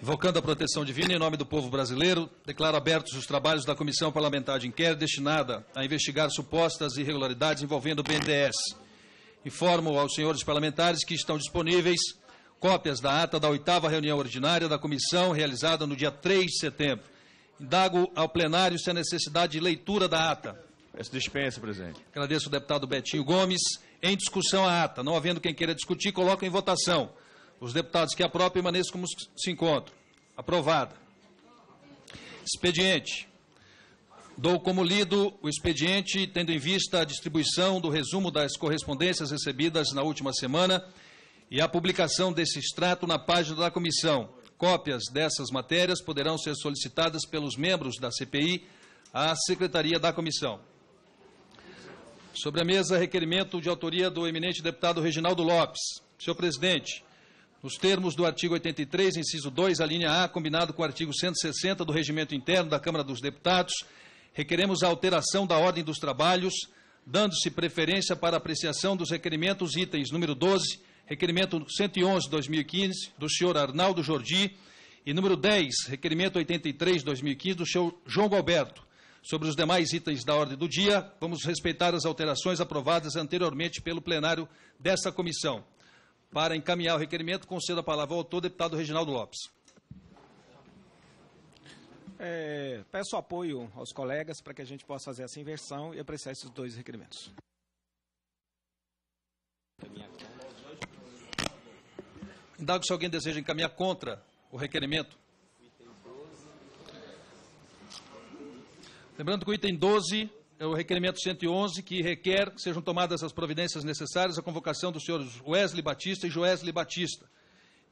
Invocando a proteção divina em nome do povo brasileiro, declaro abertos os trabalhos da Comissão Parlamentar de Inquérito destinada a investigar supostas irregularidades envolvendo o BNDES. Informo aos senhores parlamentares que estão disponíveis cópias da ata da 8ª reunião ordinária da comissão realizada no dia 3 de setembro. Indago ao plenário se há necessidade de leitura da ata. Peço dispensa, presidente. Agradeço ao deputado Betinho Gomes. Em discussão a ata. Não havendo quem queira discutir, coloco em votação. Os deputados que aprovam permaneçam como se encontram. Aprovada. Expediente. Dou como lido o expediente, tendo em vista a distribuição do resumo das correspondências recebidas na última semana e a publicação desse extrato na página da comissão. Cópias dessas matérias poderão ser solicitadas pelos membros da CPI à Secretaria da Comissão. Sobre a mesa, requerimento de autoria do eminente deputado Reginaldo Lopes. Senhor presidente, nos termos do artigo 83, inciso 2, a linha A, combinado com o artigo 160 do Regimento Interno da Câmara dos Deputados, requeremos a alteração da ordem dos trabalhos, dando-se preferência para apreciação dos requerimentos itens número 12, requerimento 111/2015, do senhor Arnaldo Jordi, e número 10, requerimento 83/2015, do senhor João Galberto. Sobre os demais itens da ordem do dia, vamos respeitar as alterações aprovadas anteriormente pelo plenário desta comissão. Para encaminhar o requerimento, concedo a palavra ao autor, deputado Reginaldo Lopes. Peço apoio aos colegas para que a gente possa fazer essa inversão e apreciar esses dois requerimentos. Indago se alguém deseja encaminhar contra o requerimento. Lembrando que o item 12 é o requerimento 111, que requer que sejam tomadas as providências necessárias à convocação dos senhores Wesley Batista e Joesley Batista.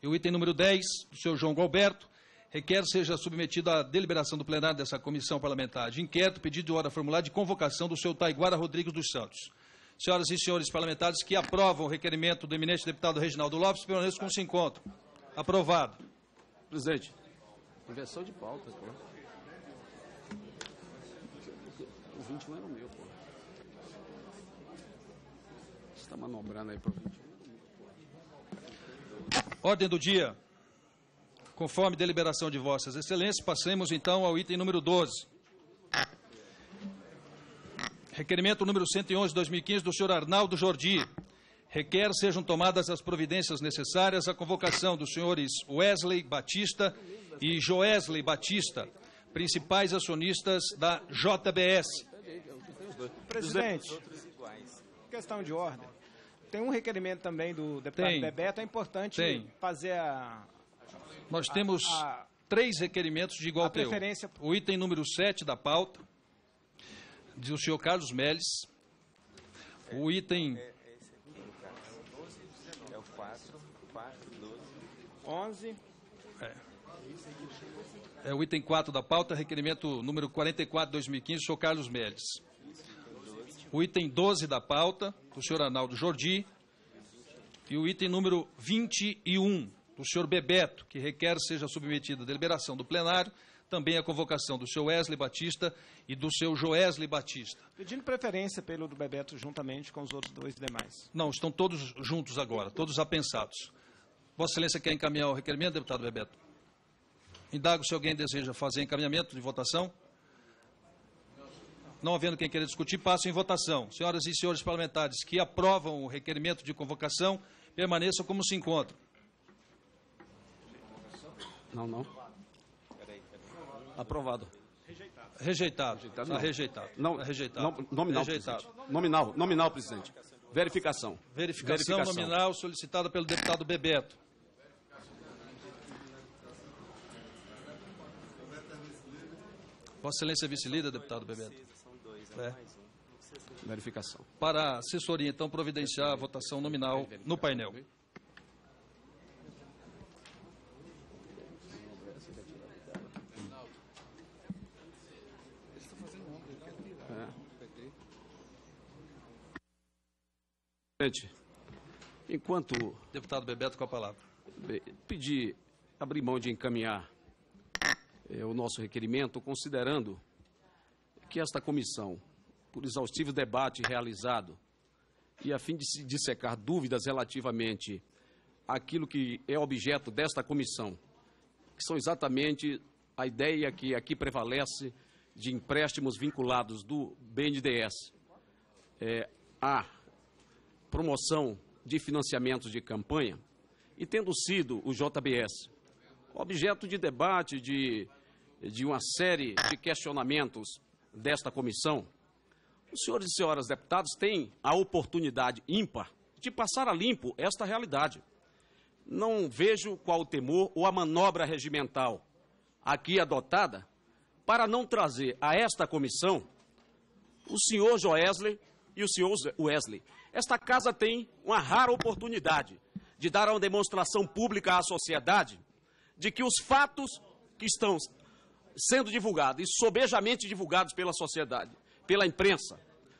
E o item número 10, do senhor João Galberto, requer seja submetido à deliberação do plenário dessa comissão parlamentar de inquérito, pedido de ordem formular de convocação do senhor Taiguara Rodrigues dos Santos. Senhoras e senhores parlamentares que aprovam o requerimento do eminente deputado Reginaldo Lopes, permaneçam como se encontram. Aprovado. Presidente, inversão de pauta, pô. O 21 era o meu, pô. Você está manobrando aí para o 21? Ordem do dia. Conforme deliberação de vossas excelências, passemos então ao item número 12. Requerimento número 111/2015 do senhor Arnaldo Jordi. Requer sejam tomadas as providências necessárias à convocação dos senhores Wesley Batista e Joesley Batista, principais acionistas da JBS. Presidente, questão de ordem. Tem um requerimento também do deputado Bebeto. É importante fazer a... Nós temos 3 requerimentos de igual teor. O item número 7 da pauta, do senhor Carlos Melles. O item... É o 4, 12... 11... É o item 4 da pauta, requerimento número 44/2015, do senhor Carlos Melles. O item 12 da pauta, do senhor Arnaldo Jordi. E o item número 21, do senhor Bebeto, que requer seja submetida à deliberação do plenário, também a convocação do senhor Wesley Batista e do seu Joesley Batista. Pedindo preferência pelo do Bebeto juntamente com os outros dois demais. Não, estão todos juntos agora, todos apensados. Vossa Excelência quer encaminhar o requerimento, deputado Bebeto? Indago se alguém deseja fazer encaminhamento de votação. Não havendo quem queira discutir, passo em votação. Senhoras e senhores parlamentares que aprovam o requerimento de convocação, permaneçam como se encontram. Não. Aprovado. Rejeitado. Está rejeitado. Não, rejeitado. Nominal, rejeitado. Presidente. Nominal, presidente. Verificação. Verificação nominal solicitada pelo deputado Bebeto. Vossa Excelência vice-líder, deputado Bebeto. Verificação. Para a assessoria, então, providenciar a votação nominal no painel. Presidente, enquanto... Deputado Bebeto, com a palavra. Abrir mão de encaminhar o nosso requerimento, considerando que esta comissão, por exaustivo debate realizado e a fim de se dissecar dúvidas relativamente aquilo que é objeto desta comissão, que são exatamente a ideia que aqui prevalece de empréstimos vinculados do BNDES à promoção de financiamentos de campanha, e tendo sido o JBS objeto de debate de uma série de questionamentos desta comissão, os senhores e senhoras deputados têm a oportunidade ímpar de passar a limpo esta realidade. Não vejo qual o temor ou a manobra regimental aqui adotada para não trazer a esta comissão o senhor Joesley e o senhor Wesley. Esta casa tem uma rara oportunidade de dar uma demonstração pública à sociedade de que os fatos que estão sendo divulgados e sobejamente divulgados pela sociedade, pela imprensa,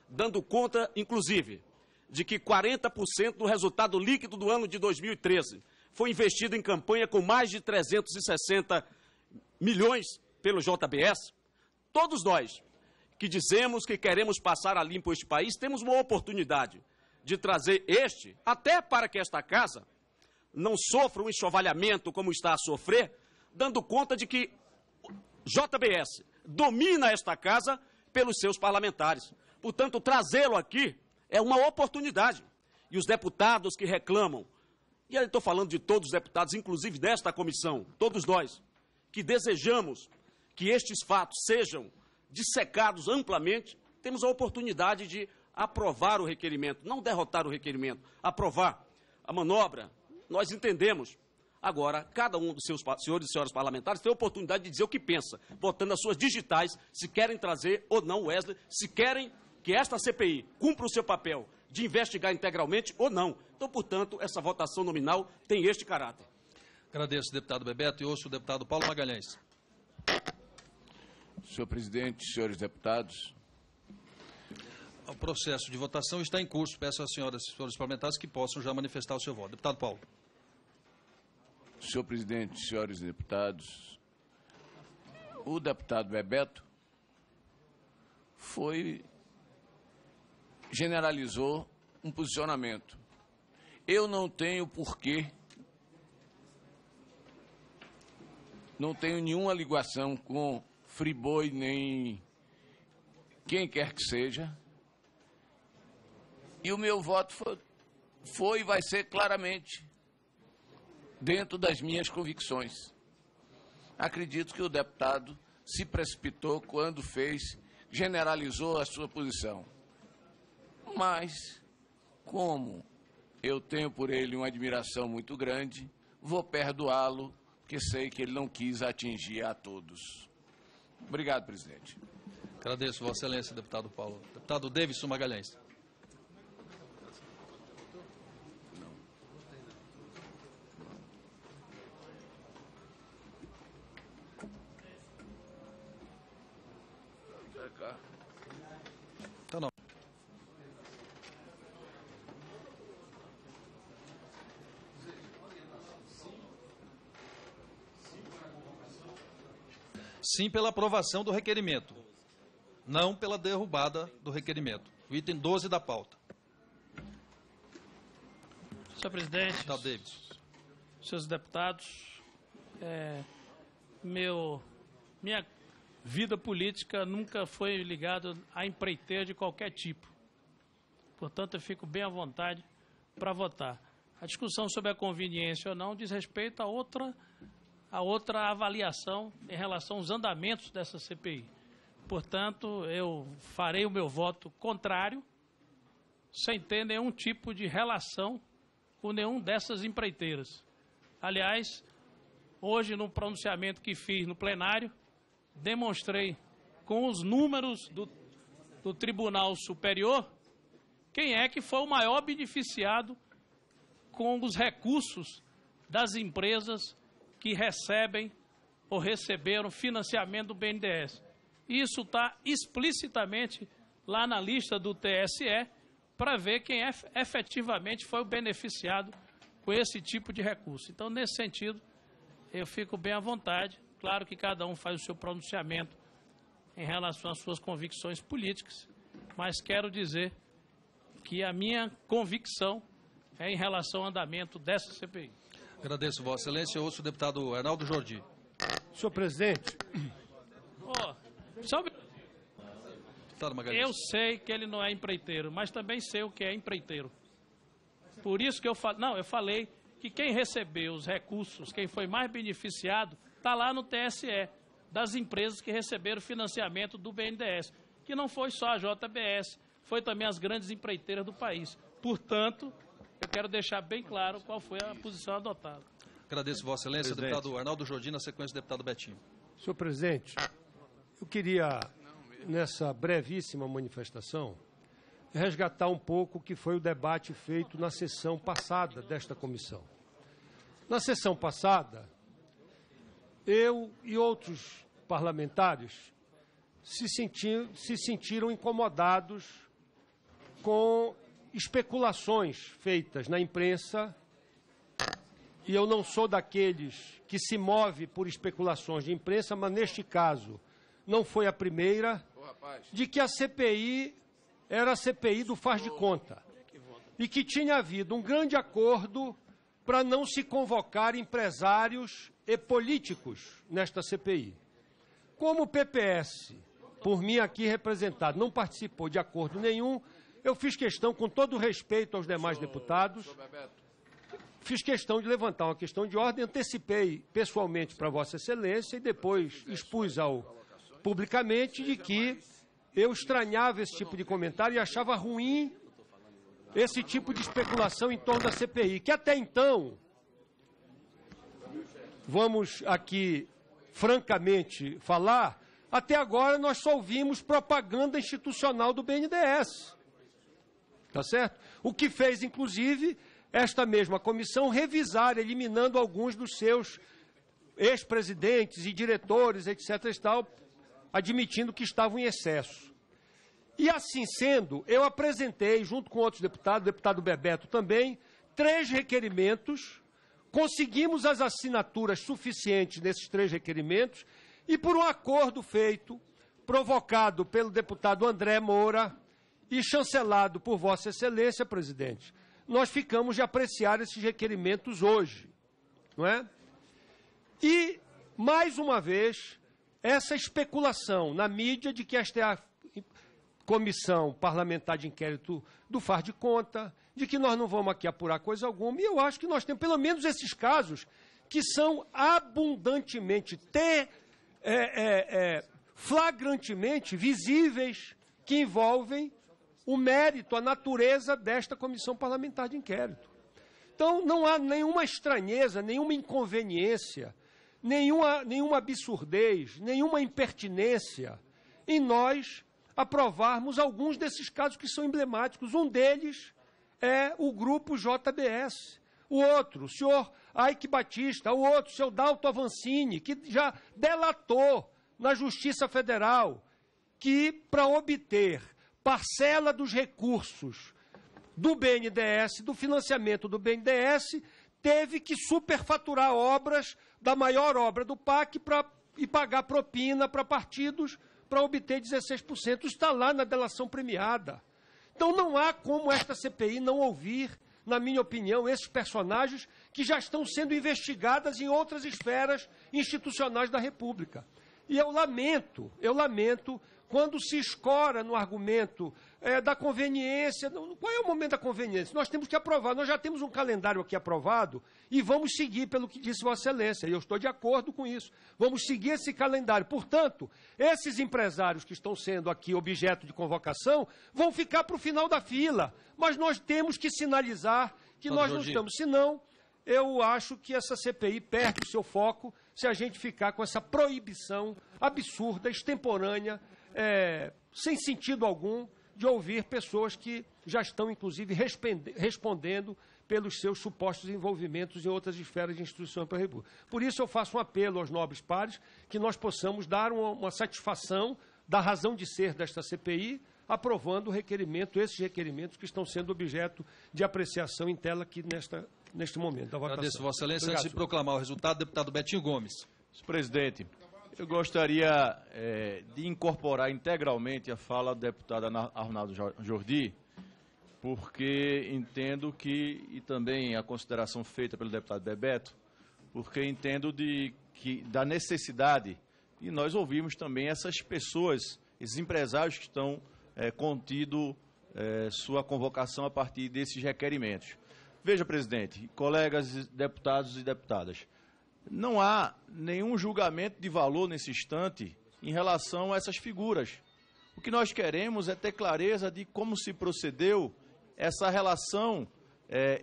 dando conta, inclusive, de que 40% do resultado líquido do ano de 2013 foi investido em campanha com mais de 360 milhões pelo JBS, todos nós que dizemos que queremos passar a limpo este país, temos uma oportunidade de trazer até para que esta casa não sofra um enxovalhamento como está a sofrer, dando conta de que JBS domina esta casa pelos seus parlamentares. Portanto, trazê-lo aqui é uma oportunidade. E os deputados que reclamam, e eu estou falando de todos os deputados, inclusive desta comissão, todos nós, que desejamos que estes fatos sejam dissecados amplamente, temos a oportunidade de aprovar o requerimento, não derrotar o requerimento, aprovar a manobra. Nós entendemos. Agora, cada um dos seus senhores e senhoras parlamentares tem a oportunidade de dizer o que pensa, botando as suas digitais, se querem trazer ou não, Wesley, se querem que esta CPI cumpra o seu papel de investigar integralmente ou não. Então, portanto, essa votação nominal tem este caráter. Agradeço, deputado Bebeto, e ouço o deputado Paulo Magalhães. Senhor presidente, senhores deputados. O processo de votação está em curso. Peço às senhoras e senhores parlamentares que possam já manifestar o seu voto. Deputado Paulo. Senhor presidente, senhores deputados, o deputado Bebeto generalizou um posicionamento. Eu não tenho porquê, não tenho nenhuma ligação com Friboi nem quem quer que seja, e o meu voto foi e vai ser claramente dentro das minhas convicções. Acredito que o deputado se precipitou quando generalizou a sua posição. Mas, como eu tenho por ele uma admiração muito grande, vou perdoá-lo, porque sei que ele não quis atingir a todos. Obrigado, presidente. Agradeço, Vossa Excelência, deputado Paulo. Deputado Davidson Magalhães. Tá não. Sim pela aprovação do requerimento, não pela derrubada do requerimento. O item 12 da pauta. Senhor presidente, Deputado Davidson. senhores deputados, minha vida política nunca foi ligada a empreiteira de qualquer tipo. Portanto, eu fico bem à vontade para votar. A discussão sobre a conveniência ou não diz respeito a outra avaliação em relação aos andamentos dessa CPI. Portanto, eu farei o meu voto contrário, sem ter nenhum tipo de relação com nenhum dessas empreiteiras. Aliás, hoje, no pronunciamento que fiz no plenário, demonstrei com os números do Tribunal Superior quem é que foi o maior beneficiado com os recursos das empresas que recebem ou receberam financiamento do BNDES. Isso está explicitamente lá na lista do TSE para ver quem efetivamente foi o beneficiado com esse tipo de recurso. Então, nesse sentido, eu fico bem à vontade. Claro que cada um faz o seu pronunciamento em relação às suas convicções políticas, mas quero dizer que a minha convicção é em relação ao andamento dessa CPI. Agradeço, Vossa Excelência. Eu ouço o deputado Arnaldo Jordi. Senhor presidente. Eu sei que ele não é empreiteiro, mas também sei o que é empreiteiro. Por isso que eu falei que quem recebeu os recursos, quem foi mais beneficiado, está lá no TSE, das empresas que receberam financiamento do BNDES, que não foi só a JBS, foi também as grandes empreiteiras do país. Portanto, eu quero deixar bem claro qual foi a posição adotada. Agradeço, Vossa Excelência. Deputado Arnaldo Jordi, na sequência, o deputado Betinho. Senhor presidente, eu queria, nessa brevíssima manifestação, resgatar um pouco o que foi o debate feito na sessão passada desta comissão. Na sessão passada, eu e outros parlamentares se sentiram incomodados com especulações feitas na imprensa, e eu não sou daqueles que se move por especulações de imprensa, mas neste caso não foi a primeira, de que a CPI era a CPI do faz de conta, e que tinha havido um grande acordo para não se convocar empresários e políticos nesta CPI. Como o PPS, por mim aqui representado, não participou de acordo nenhum, eu fiz questão, com todo o respeito aos demais deputados, fiz questão de levantar uma questão de ordem, antecipei pessoalmente para Vossa Excelência e depois expus publicamente de que eu estranhava esse tipo de comentário e achava ruim esse tipo de especulação em torno da CPI, que até então, vamos aqui francamente falar, até agora nós só ouvimos propaganda institucional do BNDES. Tá certo? O que fez, inclusive, esta mesma comissão revisar, eliminando alguns dos seus ex-presidentes e diretores, etc. e tal, admitindo que estavam em excesso. E assim sendo, eu apresentei, junto com outros deputados, o deputado Bebeto também, 3 requerimentos, conseguimos as assinaturas suficientes nesses 3 requerimentos, e por um acordo feito, provocado pelo deputado André Moura e chancelado por Vossa Excelência, presidente, nós ficamos de apreciar esses requerimentos hoje, não é? E, mais uma vez, essa especulação na mídia de que esta é a comissão parlamentar de inquérito do faz de conta, de que nós não vamos aqui apurar coisa alguma, e eu acho que nós temos pelo menos esses casos que são abundantemente, flagrantemente visíveis, que envolvem o mérito, a natureza desta comissão parlamentar de inquérito. Então, não há nenhuma estranheza, nenhuma inconveniência, nenhuma absurdez, nenhuma impertinência em nós aprovarmos alguns desses casos que são emblemáticos. Um deles é o grupo JBS. O outro, o senhor Aike Batista. O outro, o senhor Dalto Avancini, que já delatou na Justiça Federal que, para obter parcela dos recursos do BNDES, do financiamento do BNDES, teve que superfaturar obras da maior obra do PAC e pagar propina para partidos para obter 16%. Está lá na delação premiada. Então não há como esta CPI não ouvir, na minha opinião, esses personagens que já estão sendo investigados em outras esferas institucionais da República. E eu lamento quando se escora no argumento da conveniência. Qual é o momento da conveniência? Nós temos que aprovar. Nós já temos um calendário aqui aprovado e vamos seguir pelo que disse Vossa Excelência. E eu estou de acordo com isso. Vamos seguir esse calendário. Portanto, esses empresários que estão sendo aqui objeto de convocação vão ficar para o final da fila. Mas nós temos que sinalizar que nós não estamos. Senão, eu acho que essa CPI perde o seu foco se a gente ficar com essa proibição absurda, extemporânea, sem sentido algum, de ouvir pessoas que já estão, inclusive, respondendo pelos seus supostos envolvimentos em outras esferas de instituições para a República. Por isso, eu faço um apelo aos nobres pares que nós possamos dar uma satisfação da razão de ser desta CPI, aprovando esses requerimentos que estão sendo objeto de apreciação em tela aqui neste momento da votação. Agradeço, Vossa Excelência. Antes de proclamar o resultado, deputado Betinho Gomes. Senhor presidente, eu gostaria de incorporar integralmente a fala do deputado Arnaldo Jordi, porque entendo que, e também a consideração feita pelo deputado Bebeto, porque entendo da necessidade, e nós ouvimos também essas pessoas, esses empresários que estão contido sua convocação a partir desses requerimentos. Veja, presidente, colegas deputados e deputadas, não há nenhum julgamento de valor nesse instante em relação a essas figuras. O que nós queremos é ter clareza de como se procedeu essa relação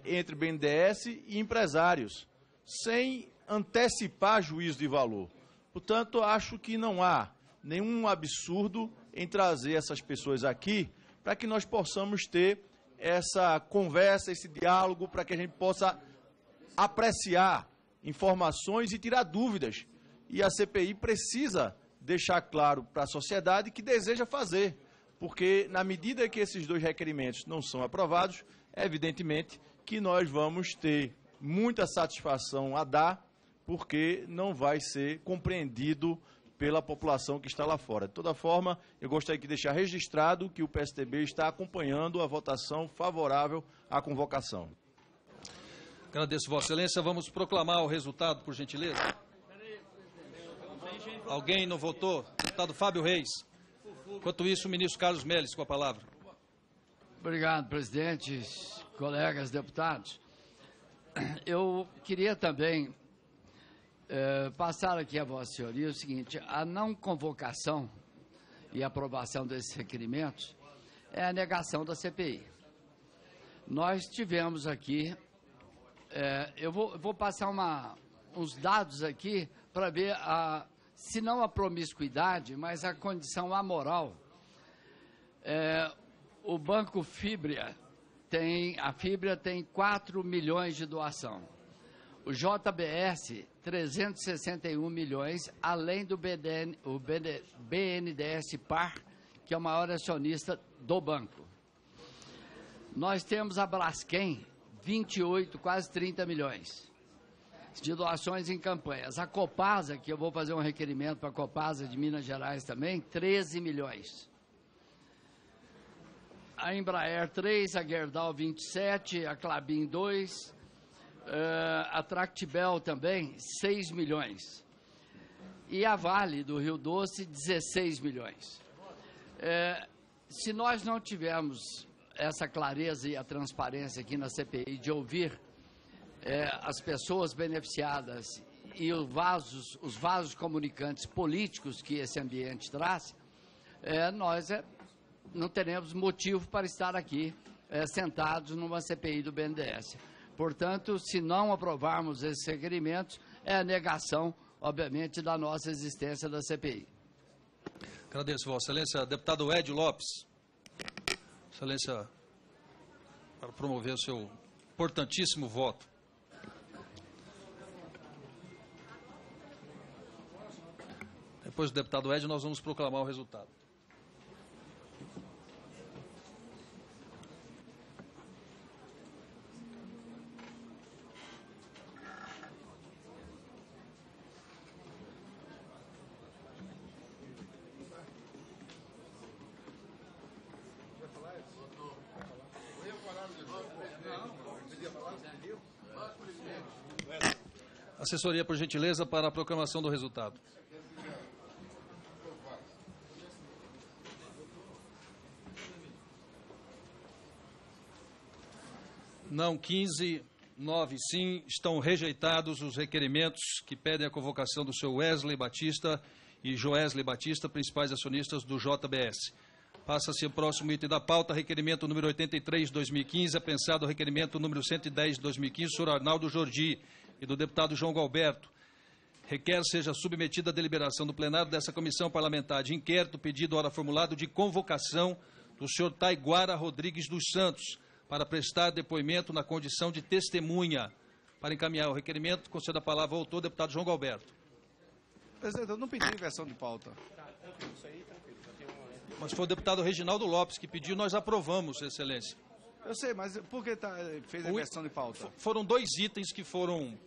entre BNDES e empresários, sem antecipar juízo de valor. Portanto, acho que não há nenhum absurdo em trazer essas pessoas aqui para que nós possamos ter essa conversa, esse diálogo, para que a gente possa apreciar informações e tirar dúvidas. E a CPI precisa deixar claro para a sociedade que deseja fazer, porque na medida que esses dois requerimentos não são aprovados, evidentemente que nós vamos ter muita satisfação a dar, porque não vai ser compreendido pela população que está lá fora. De toda forma, eu gostaria de deixar registrado que o PSDB está acompanhando a votação favorável à convocação. Agradeço, Vossa Excelência. Vamos proclamar o resultado, por gentileza. Alguém não votou? Deputado Fábio Reis. Enquanto isso, o ministro Carlos Melles, com a palavra. Obrigado, presidente, colegas deputados. Eu queria também passar aqui a Vossa Senhoria o seguinte: a não convocação e aprovação desses requerimentos é a negação da CPI. Nós tivemos aqui, eu vou passar uns dados aqui para ver, se não a promiscuidade, mas a condição amoral. O Banco Fibria tem 4 milhões de doação. O JBS, 361 milhões, além do BNDES Par, que é o maior acionista do banco. Nós temos a Braskem, 28, quase 30 milhões de doações em campanhas. A Copasa, que eu vou fazer um requerimento para a Copasa de Minas Gerais também, 13 milhões. A Embraer 3, a Gerdau 27, a Klabin 2, a Tractibel também, 6 milhões. E a Vale do Rio Doce, 16 milhões. Se nós não tivermos essa clareza e a transparência aqui na CPI de ouvir as pessoas beneficiadas e os vasos comunicantes políticos que esse ambiente traz, nós não teremos motivo para estar aqui sentados numa CPI do BNDES. Portanto, se não aprovarmos esses requerimentos, é a negação, obviamente, da nossa existência da CPI. Agradeço, Vossa Excelência. Deputado Edio Lopes. Excelência, para promover o seu importantíssimo voto. Depois do deputado Edio, nós vamos proclamar o resultado. Assessoria, por gentileza, para a proclamação do resultado. Não, 15, 9, sim. Estão rejeitados os requerimentos que pedem a convocação do senhor Wesley Batista e Joesley Batista, principais acionistas do JBS. Passa-se o próximo item da pauta, requerimento número 83/2015, apensado ao requerimento número 110/2015, do senhor Arnaldo Jordi e do deputado João Galberto. Requer seja submetida à deliberação do plenário dessa comissão parlamentar de inquérito pedido ora formulado de convocação do senhor Taiguara Rodrigues dos Santos para prestar depoimento na condição de testemunha. Para encaminhar o requerimento, concedo a palavra ao autor, deputado João Galberto. Presidente, eu não pedi inversão de pauta. Mas foi o deputado Reginaldo Lopes que pediu, nós aprovamos, Excelência. Eu sei, mas por que fez a inversão de pauta? Foram 2 itens que foram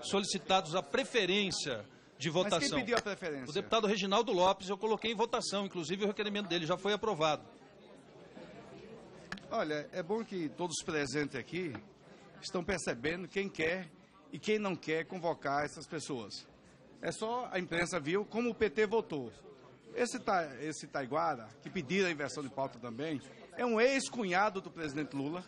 solicitados a preferência de votação. Mas quem pediu a preferência? O deputado Reginaldo Lopes, eu coloquei em votação, inclusive o requerimento dele já foi aprovado. Olha, é bom que todos os presentes aqui estão percebendo quem quer e quem não quer convocar essas pessoas. É só a imprensa viu como o PT votou. Esse Taiguara, que pediu a inversão de pauta também, é um ex-cunhado do presidente Lula,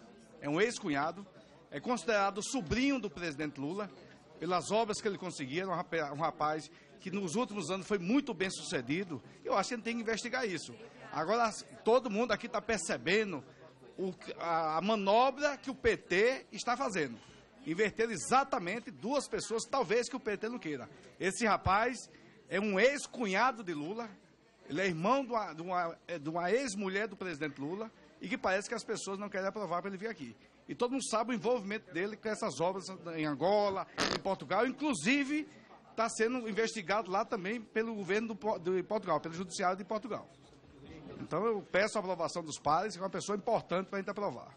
é considerado sobrinho do presidente Lula, pelas obras que ele conseguia, um rapaz que nos últimos anos foi muito bem sucedido. Eu acho que a gente tem que investigar isso. Agora, todo mundo aqui está percebendo a manobra que o PT está fazendo. Inverter exatamente duas pessoas, talvez que o PT não queira. Esse rapaz é um ex-cunhado de Lula, ele é irmão de uma ex-mulher do presidente Lula, e que parece que as pessoas não querem aprovar para ele vir aqui. E todo mundo sabe o envolvimento dele com essas obras em Angola, em Portugal, inclusive está sendo investigado lá também pelo governo de Portugal, pelo Judiciário de Portugal. Então eu peço a aprovação dos pares, que é uma pessoa importante para a gente aprovar.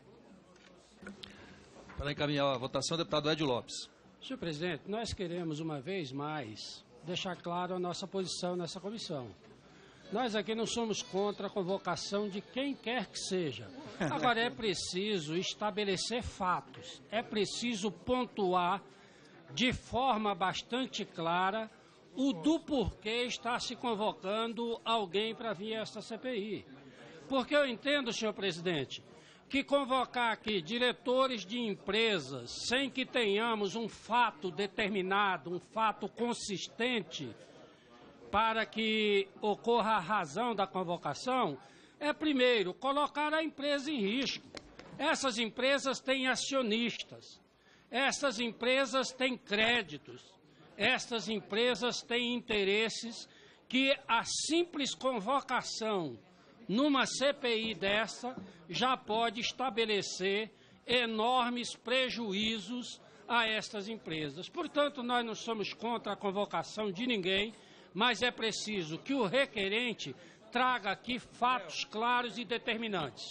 Para encaminhar a votação, deputado Edio Lopes. Senhor presidente, nós queremos uma vez mais deixar claro a nossa posição nessa comissão. Nós aqui não somos contra a convocação de quem quer que seja. Agora é preciso estabelecer fatos, é preciso pontuar de forma bastante clara o do porquê está se convocando alguém para vir a esta CPI. Porque eu entendo, senhor presidente, que convocar aqui diretores de empresas sem que tenhamos um fato determinado, um fato consistente, para que ocorra a razão da convocação, é primeiro colocar a empresa em risco. Essas empresas têm acionistas, essas empresas têm créditos, essas empresas têm interesses que a simples convocação numa CPI dessa já pode estabelecer enormes prejuízos a estas empresas. Portanto, nós não somos contra a convocação de ninguém, mas é preciso que o requerente traga aqui fatos claros e determinantes.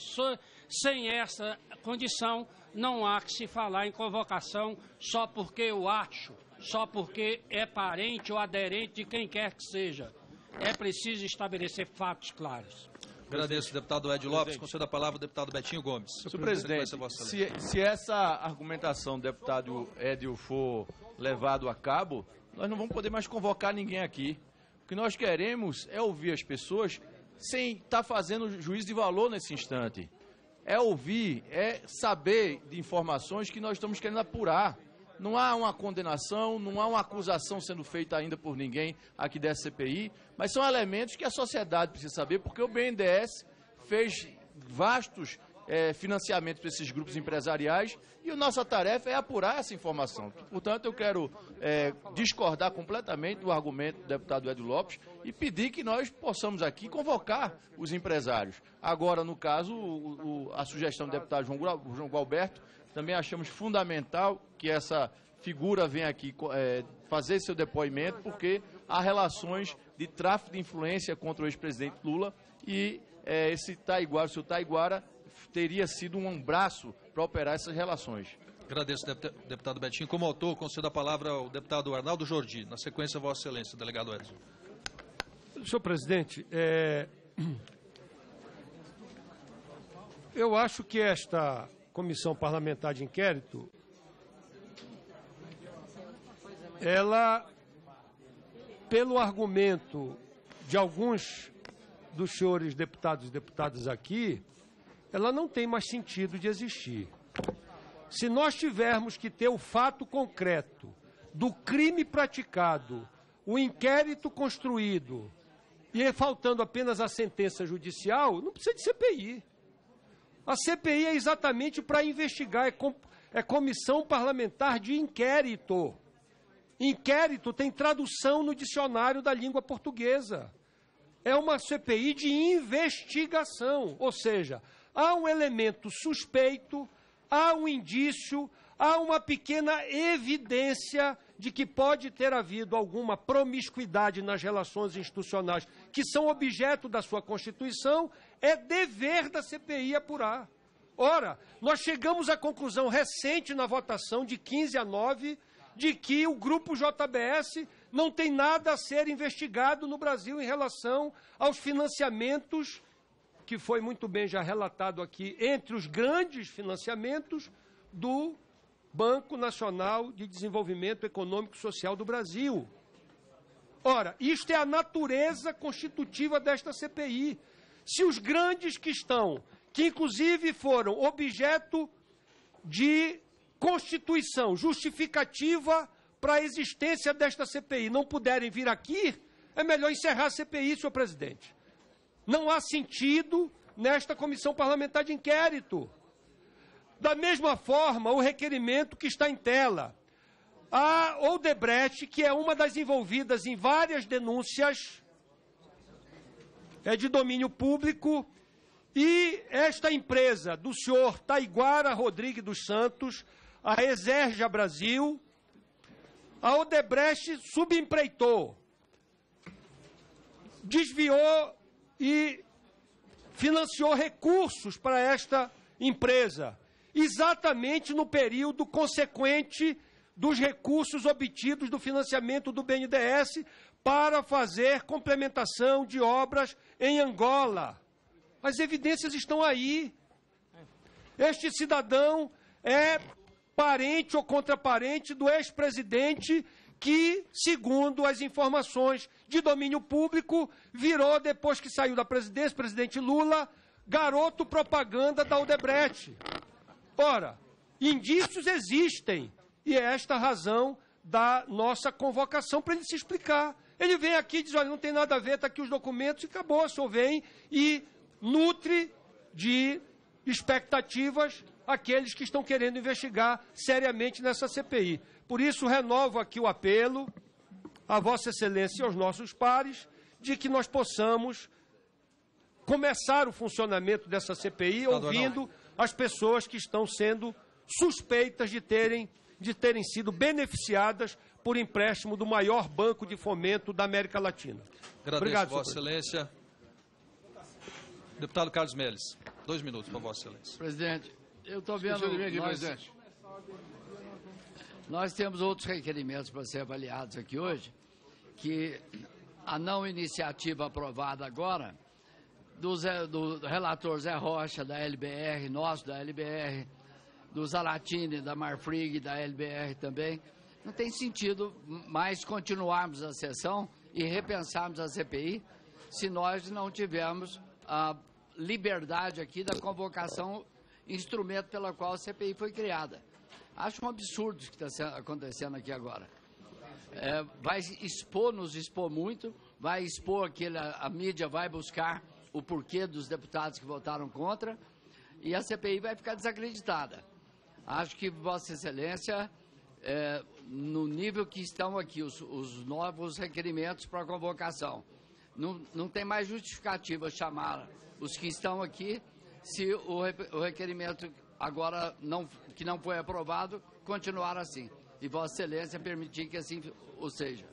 Sem essa condição, não há que se falar em convocação só porque eu acho, só porque é parente ou aderente de quem quer que seja. É preciso estabelecer fatos claros. Agradeço, deputado Edio Lopes. Concedo a palavra ao deputado Betinho Gomes. Senhor presidente, se essa argumentação do deputado Edio for levado a cabo, nós não vamos poder mais convocar ninguém aqui. O que nós queremos é ouvir as pessoas sem estar fazendo juízo de valor nesse instante. É ouvir, é saber de informações que nós estamos querendo apurar. Não há uma condenação, não há uma acusação sendo feita ainda por ninguém aqui dessa CPI, mas são elementos que a sociedade precisa saber, porque o BNDES fez vastos financiamentos para esses grupos empresariais e a nossa tarefa é apurar essa informação. Portanto, eu quero discordar completamente do argumento do deputado Edio Lopes e pedir que nós possamos aqui convocar os empresários. Agora, no caso, a sugestão do deputado João Gualberto, também achamos fundamental que essa figura venha aqui fazer seu depoimento, porque há relações de tráfico de influência contra o ex-presidente Lula e o seu Taiguara teria sido um braço para operar essas relações. Agradeço, deputado Betinho. Como autor, concedo a palavra ao deputado Arnaldo Jordi. Na sequência, Vossa Excelência, delegado Edson. Senhor presidente, eu acho que esta comissão parlamentar de inquérito, ela, pelo argumento de alguns dos senhores deputados e deputadas aqui, ela não tem mais sentido de existir. Se nós tivermos que ter o fato concreto do crime praticado, o inquérito construído, e faltando apenas a sentença judicial, não precisa de CPI. A CPI é exatamente para investigar, é comissão parlamentar de inquérito. Inquérito tem tradução no dicionário da língua portuguesa. É uma CPI de investigação, ou seja, há um elemento suspeito, há um indício, há uma pequena evidência de que pode ter havido alguma promiscuidade nas relações institucionais que são objeto da sua Constituição, é dever da CPI apurar. Ora, nós chegamos à conclusão recente na votação de 15-9 de que o Grupo JBS não tem nada a ser investigado no Brasil em relação aos financiamentos que foi muito bem já relatado aqui, entre os grandes financiamentos do Banco Nacional de Desenvolvimento Econômico e Social do Brasil. Ora, isto é a natureza constitutiva desta CPI. Se os grandes que estão, que inclusive foram objeto de constituição justificativa para a existência desta CPI, não puderem vir aqui, é melhor encerrar a CPI, senhor presidente. Não há sentido nesta comissão parlamentar de inquérito. Da mesma forma, o requerimento que está em tela. A Odebrecht, que é uma das envolvidas em várias denúncias, é de domínio público, e esta empresa do senhor Taiguara Rodrigues dos Santos, a Exerja Brasil, a Odebrecht subempreitou, desviou e financiou recursos para esta empresa, exatamente no período consequente dos recursos obtidos do financiamento do BNDES para fazer complementação de obras em Angola. As evidências estão aí. Este cidadão é parente ou contraparente do ex-presidente que, segundo as informações de domínio público, virou, depois que saiu da presidência, presidente Lula, garoto propaganda da Odebrecht. Ora, indícios existem, e é esta a razão da nossa convocação para ele se explicar. Ele vem aqui e diz, olha, não tem nada a ver, está aqui os documentos, e acabou, o senhor vem e nutre de expectativas aqueles que estão querendo investigar seriamente nessa CPI. Por isso, renovo aqui o apelo a Vossa Excelência e aos nossos pares de que nós possamos começar o funcionamento dessa CPI ouvindo as pessoas que estão sendo suspeitas de terem sido beneficiadas por empréstimo do maior banco de fomento da América Latina. Agradeço, obrigado, Vossa Excelência. Deputado Carlos Melles, 2 minutos para Vossa Excelência. Presidente, eu estou vendo... Nós temos outros requerimentos para ser avaliados aqui hoje, que a não iniciativa aprovada agora, do relator Zé Rocha, da LBR, nosso da LBR, do Zalatini, da Marfrig, da LBR também, não tem sentido mais continuarmos a sessão e repensarmos a CPI se nós não tivermos a liberdade aqui da convocação, instrumento pela qual a CPI foi criada. Acho um absurdo o que está acontecendo aqui agora. Vai nos expor muito, vai expor a mídia vai buscar o porquê dos deputados que votaram contra e a CPI vai ficar desacreditada. Acho que Vossa Excelência, no nível que estão aqui os novos requerimentos para a convocação, não tem mais justificativa chamar os que estão aqui se o requerimento agora que não foi aprovado continuar assim. E Vossa Excelência permitir que assim o seja.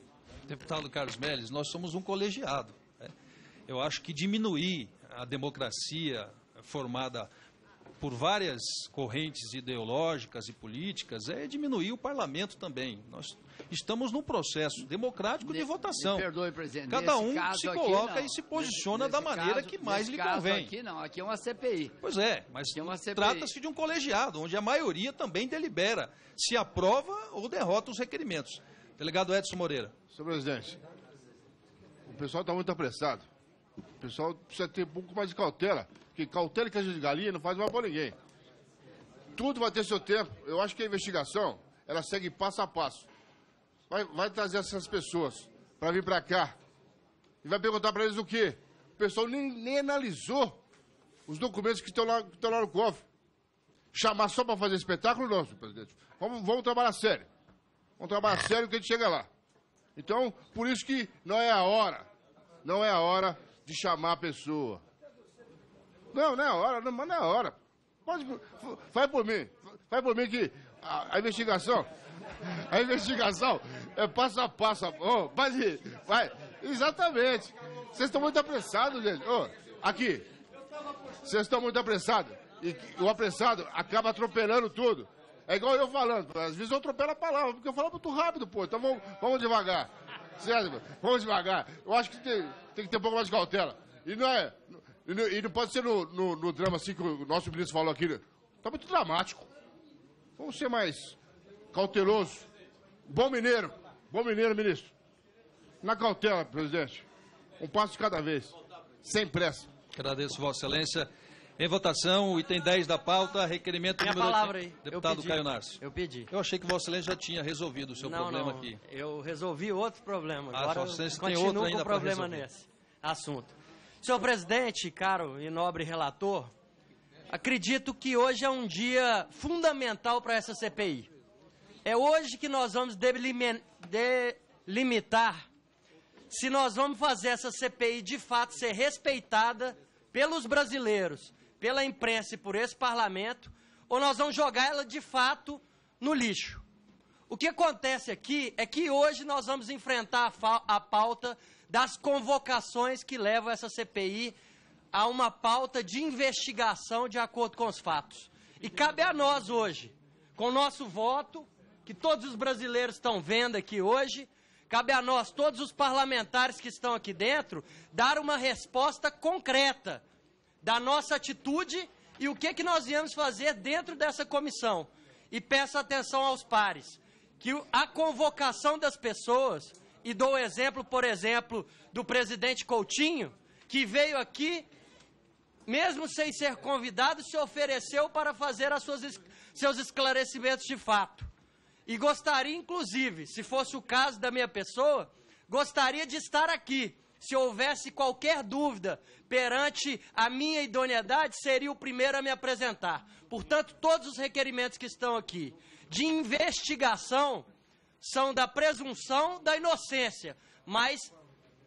Deputado Carlos Melles, nós somos um colegiado. Né? Eu acho que diminuir a democracia formada por várias correntes ideológicas e políticas é diminuir o parlamento também. Nós estamos num processo democrático de votação. Me perdoe, presidente. Cada um se coloca e se posiciona da maneira que mais lhe convém. Aqui é uma CPI. Pois é, mas trata-se de um colegiado, onde a maioria também delibera se aprova ou derrota os requerimentos. Delegado Edson Moreira. Senhor presidente, o pessoal está muito apressado. O pessoal precisa ter um pouco mais de cautela, porque cautela e queijo de galinha não faz mal para ninguém. Tudo vai ter seu tempo. Eu acho que a investigação, ela segue passo a passo. Vai trazer essas pessoas para vir para cá e vai perguntar para eles o quê? O pessoal nem analisou os documentos que estão lá no cofre. Chamar só para fazer espetáculo, não, senhor presidente. Vamos trabalhar sério. Vamos trabalhar sério que a gente chega lá. Então, por isso que não é a hora de chamar a pessoa. Não é a hora, não é a hora. Faz por mim que a investigação é passo a passo. Vai. Exatamente. Vocês estão muito apressados, gente. Aqui, vocês estão muito apressados. E o apressado acaba atropelando tudo. É igual eu falando. Às vezes eu atropelo a palavra, porque eu falo muito rápido, pô. Então vamos devagar. Certo? Vamos devagar. Eu acho que tem que ter um pouco mais de cautela. E não é... E não pode ser no drama assim que o nosso ministro falou aqui. Tá muito dramático. Vamos ser mais cauteloso. Bom mineiro, ministro. Na cautela, presidente. Um passo de cada vez. Sem pressa. Agradeço, Vossa Excelência. Em votação, o item 10 da pauta, requerimento Minha número... palavra aí. Deputado Caio Narcio. Eu pedi. Eu achei que Vossa Excelência já tinha resolvido o seu problema aqui. Eu resolvi outro problema. Agora Vossa Excelência eu tem continuo outro ainda com problema nesse assunto. Senhor presidente, caro e nobre relator, acredito que hoje é um dia fundamental para essa CPI. É hoje que nós vamos delimitar se nós vamos fazer essa CPI de fato ser respeitada pelos brasileiros, pela imprensa e por esse parlamento, ou nós vamos jogar ela de fato no lixo. O que acontece aqui é que hoje nós vamos enfrentar a pauta das convocações que levam essa CPI a uma pauta de investigação de acordo com os fatos. E cabe a nós hoje, com o nosso voto, que todos os brasileiros estão vendo aqui hoje, cabe a nós, todos os parlamentares que estão aqui dentro, dar uma resposta concreta da nossa atitude e o que nós viemos fazer dentro dessa comissão. E peço atenção aos pares, que a convocação das pessoas, e dou o exemplo, por exemplo, do presidente Coutinho, que veio aqui, mesmo sem ser convidado, se ofereceu para fazer seus esclarecimentos de fato. E gostaria, inclusive, se fosse o caso da minha pessoa, gostaria de estar aqui. Se houvesse qualquer dúvida perante a minha idoneidade, seria o primeiro a me apresentar. Portanto, todos os requerimentos que estão aqui de investigação são da presunção da inocência, mas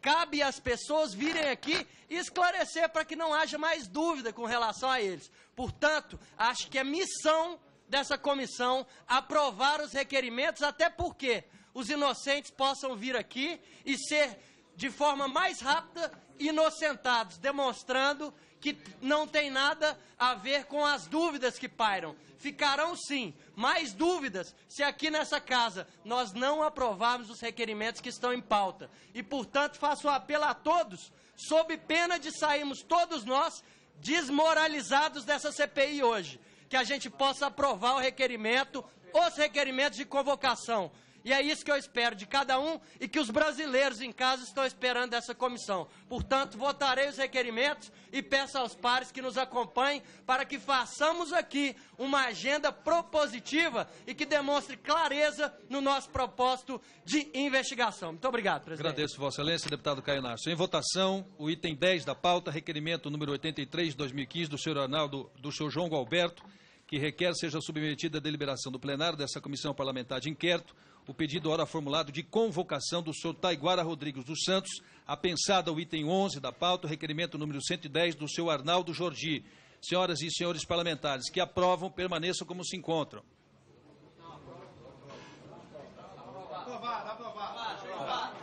cabe às pessoas virem aqui e esclarecer para que não haja mais dúvida com relação a eles. Portanto, acho que é missão dessa comissão aprovar os requerimentos, até porque os inocentes possam vir aqui e ser de forma mais rápida inocentados, demonstrando que não tem nada a ver com as dúvidas que pairam. Ficarão, sim, mais dúvidas se aqui nessa casa nós não aprovarmos os requerimentos que estão em pauta. E, portanto, faço um apelo a todos, sob pena de sairmos todos nós desmoralizados dessa CPI hoje, que a gente possa aprovar o requerimento, os requerimentos de convocação. E é isso que eu espero de cada um e que os brasileiros em casa estão esperando dessa comissão. Portanto, votarei os requerimentos e peço aos pares que nos acompanhem para que façamos aqui uma agenda propositiva e que demonstre clareza no nosso propósito de investigação. Muito obrigado, presidente. Agradeço, Vossa Excelência, deputado Caio Narcio. Em votação, o item 10 da pauta, requerimento número 83 de 2015 do senhor Arnaldo, do senhor João Gualberto, que requer seja submetida à deliberação do plenário dessa comissão parlamentar de inquérito o pedido ora formulado de convocação do senhor Taiguara Rodrigues dos Santos, apensado ao item 11 da pauta, requerimento número 110 do senhor Arnaldo Jordi. Senhoras e senhores parlamentares que aprovam, permaneçam como se encontram.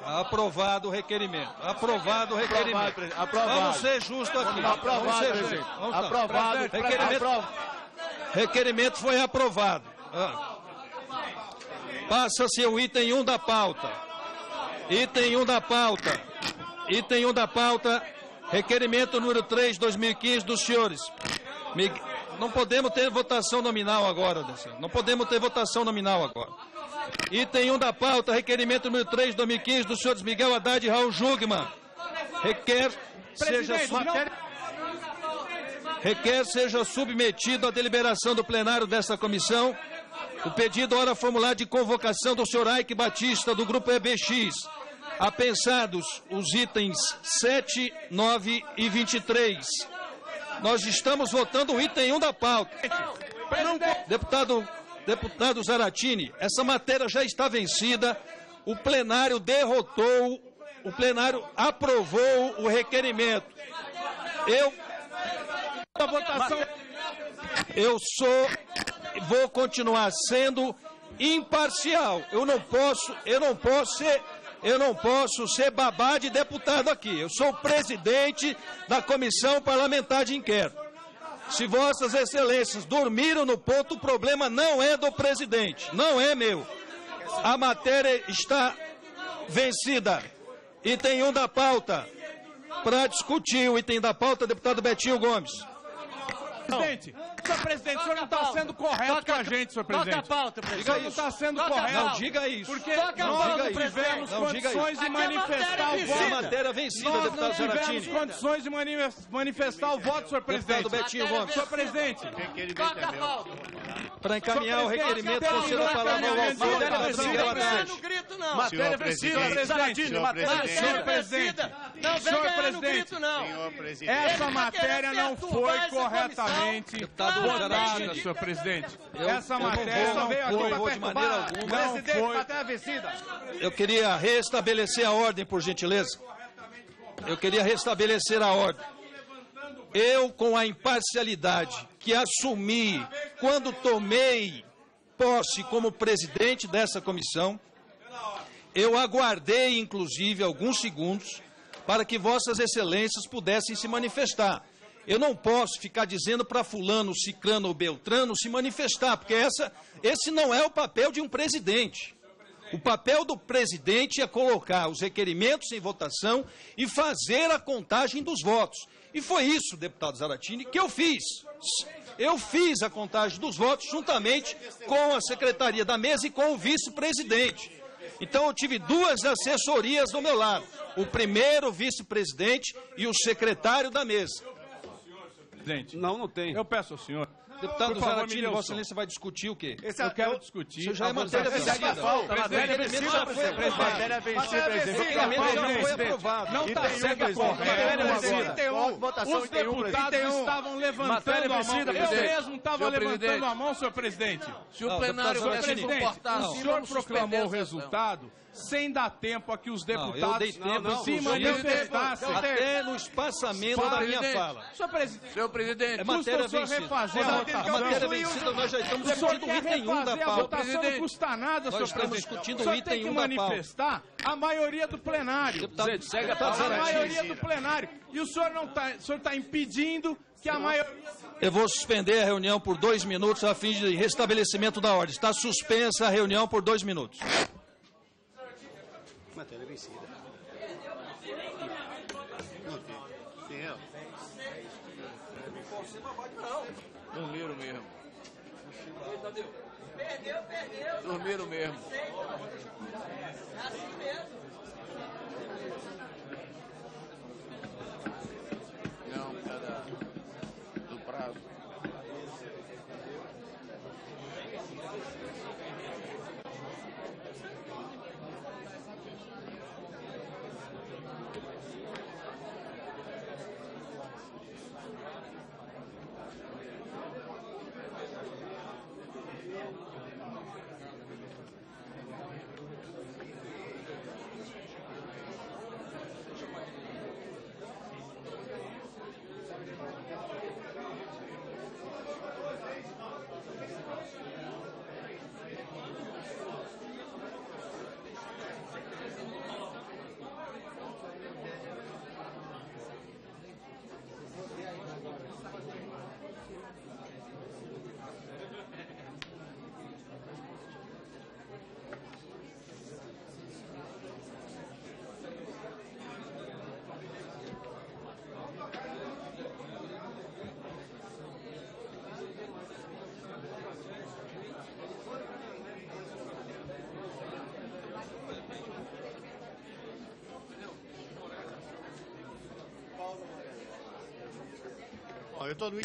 Aprovado o requerimento. Aprovado o requerimento. Aprovado. Vamos ser justos aqui. Aprovado, presidente. Aprovado. Requerimento foi aprovado. Passa-se o item 1 da pauta. Item 1 da pauta. Item 1 da pauta. Requerimento número 3, 2015, dos senhores. Não podemos ter votação nominal agora, não podemos ter votação nominal agora. Item 1 da pauta, requerimento número 3, 2015, dos senhores Miguel Haddad e Raul Jungmann. Requer seja submetido à deliberação do plenário desta comissão o pedido ora formulado de convocação do senhor Ike Batista, do grupo EBX, apensados os itens 7, 9 e 23. Nós estamos votando o item 1 da pauta. Deputado Zaratini, essa matéria já está vencida, o plenário derrotou, o plenário aprovou o requerimento. Vou continuar sendo imparcial. Eu não posso ser babá de deputado aqui. Eu sou o presidente da Comissão Parlamentar de Inquérito. Se vossas excelências dormiram no ponto, o problema não é do presidente, não é meu. A matéria está vencida. Item 1 da pauta. Para discutir o item da pauta, deputado Betinho Gomes. Presidente, senhor presidente, o senhor não está sendo correto com a gente, senhor presidente. Toca a pauta, presidente. O senhor não está sendo correto. Não diga isso. Porque Não nós diga tivemos isso. condições de manifestar o voto. É matéria vencida, Nós não deputado tivemos Zaratini. condições de manifestar o voto, senhor presidente. Deputado Betinho Gomes. Senhor presidente. Toca a pauta. Para encaminhar o requerimento, conceda a palavra ao autor, deputado Miguel Haddad. Não grito, não. Matéria vencida, presidente. Senhor presidente. Não vem ganhar no grito, não. Essa matéria não foi corretamente votada, Zaratini. senhor presidente. Eu Essa não matéria não vou de maneira alguma. não foi. Eu queria restabelecer a ordem, por gentileza. Eu queria restabelecer a ordem. Eu, com a imparcialidade que assumi quando tomei posse como presidente dessa comissão, eu aguardei, inclusive, alguns segundos para que vossas excelências pudessem se manifestar. Eu não posso ficar dizendo para fulano, ciclano ou beltrano se manifestar, porque esse não é o papel de um presidente. O papel do presidente é colocar os requerimentos em votação e fazer a contagem dos votos. E foi isso, deputado Zaratini, que eu fiz. Eu fiz a contagem dos votos juntamente com a secretaria da mesa e com o vice-presidente. Então eu tive duas assessorias do meu lado. O primeiro vice-presidente e o secretário da mesa. Não tem. Eu peço ao senhor. Deputado Zaratini, Vossa Excelência vai discutir o quê? Eu quero discutir. Isso já é matéria vencida. Matéria vencida, Matéria vencida, presidente. Já foi aprovado. Não está sendo correto. Os deputados estavam levantando a mão. Eu mesmo estava levantando a mão, senhor presidente. Se o plenário vai se comportar o assim, senhor vamos suspender proclamou a o sessão. resultado sem dar tempo a que os Eu deputados dei tempo se manifestassem. até no espaçamento da minha fala. Senhor presidente, É matéria custa o senhor vencida. refazer a votação. A matéria vencida, nós já estamos discutindo o item 1 da A pauta. votação não custa nada, senhor Nós estamos presidente. discutindo O senhor o item tem que 1 da pauta. manifestar a maioria do plenário. Deputado, segue a A maioria do plenário. E o senhor não está, o senhor está impedindo que a maioria... Eu vou suspender a reunião por 2 minutos a fim de restabelecimento da ordem. Está suspensa a reunião por 2 minutos. Matéria vencida. Dormiram mesmo. Dormiram mesmo. Não, cada do prazo.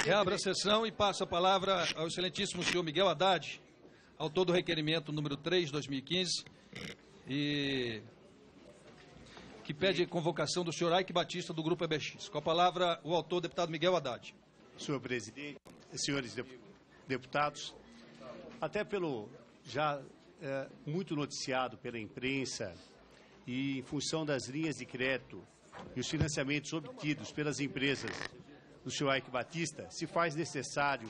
Reabra a sessão e passo a palavra ao excelentíssimo senhor Miguel Haddad, autor do requerimento número 3 de 2015, e que pede convocação do senhor Ike Batista, do Grupo EBX. Com a palavra, o autor, deputado Miguel Haddad. Senhor presidente, senhores deputados, até pelo já muito noticiado pela imprensa e em função das linhas de crédito e os financiamentos obtidos pelas empresas do senhor Ike Batista, se faz necessário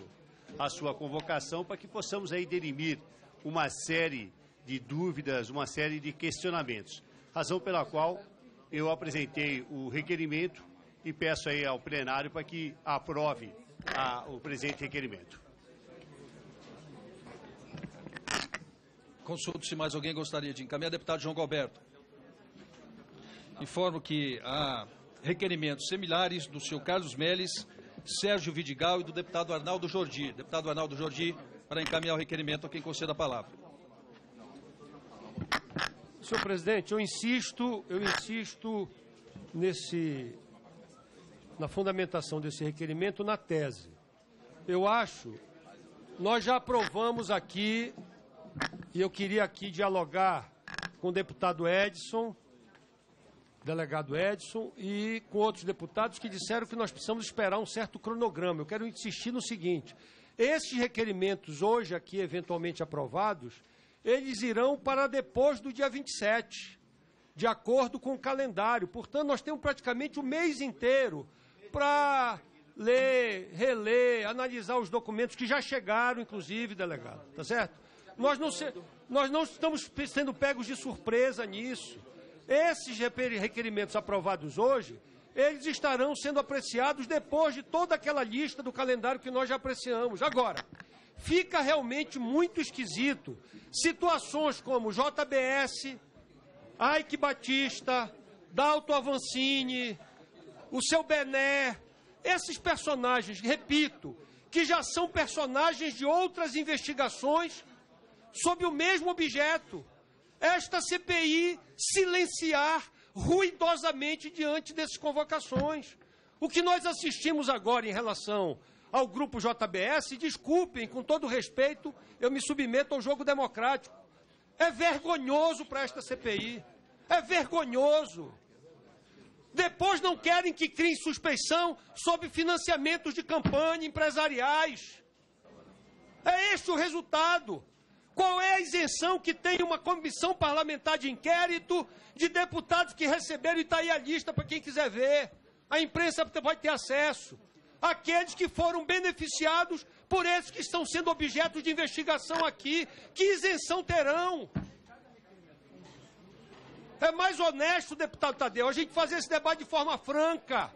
a sua convocação para que possamos aí dirimir uma série de dúvidas, uma série de questionamentos. Razão pela qual eu apresentei o requerimento e peço aí ao plenário para que aprove o presente requerimento. Consulto se mais alguém gostaria de encaminhar. Deputado João Galberto. Informo que a requerimentos similares do senhor Carlos Melles, Sérgio Vidigal e do deputado Arnaldo Jordi. Deputado Arnaldo Jordi, para encaminhar o requerimento a quem conceda a palavra. Senhor presidente, eu insisto na fundamentação desse requerimento na tese. Eu acho, nós já aprovamos aqui, e eu queria aqui dialogar com o deputado Edson, delegado Edson, e com outros deputados que disseram que nós precisamos esperar um certo cronograma. Eu quero insistir no seguinte: esses requerimentos hoje aqui eventualmente aprovados, eles irão para depois do dia 27, de acordo com o calendário. Portanto, nós temos praticamente o mês inteiro para ler, reler, analisar os documentos que já chegaram, inclusive, delegado. Tá certo? Nós não estamos sendo pegos de surpresa nisso. Esses requerimentos aprovados hoje, eles estarão sendo apreciados depois de toda aquela lista do calendário que nós já apreciamos. Agora, fica realmente muito esquisito situações como JBS, Ike Batista, Dalto Avancini, o seu Bené, esses personagens, repito, que já são personagens de outras investigações sob o mesmo objeto. Esta CPI silenciar ruidosamente diante dessas convocações. O que nós assistimos agora em relação ao grupo JBS, desculpem, com todo respeito, eu me submeto ao jogo democrático. É vergonhoso para esta CPI. É vergonhoso. Depois não querem que criem suspeição sobre financiamentos de campanha empresariais. É este o resultado. Qual é a isenção que tem uma comissão parlamentar de inquérito de deputados que receberam, e está aí a lista para quem quiser ver. A imprensa vai ter acesso. Aqueles que foram beneficiados por esses que estão sendo objetos de investigação aqui. Que isenção terão? É mais honesto, deputado Tadeu, a gente fazer esse debate de forma franca,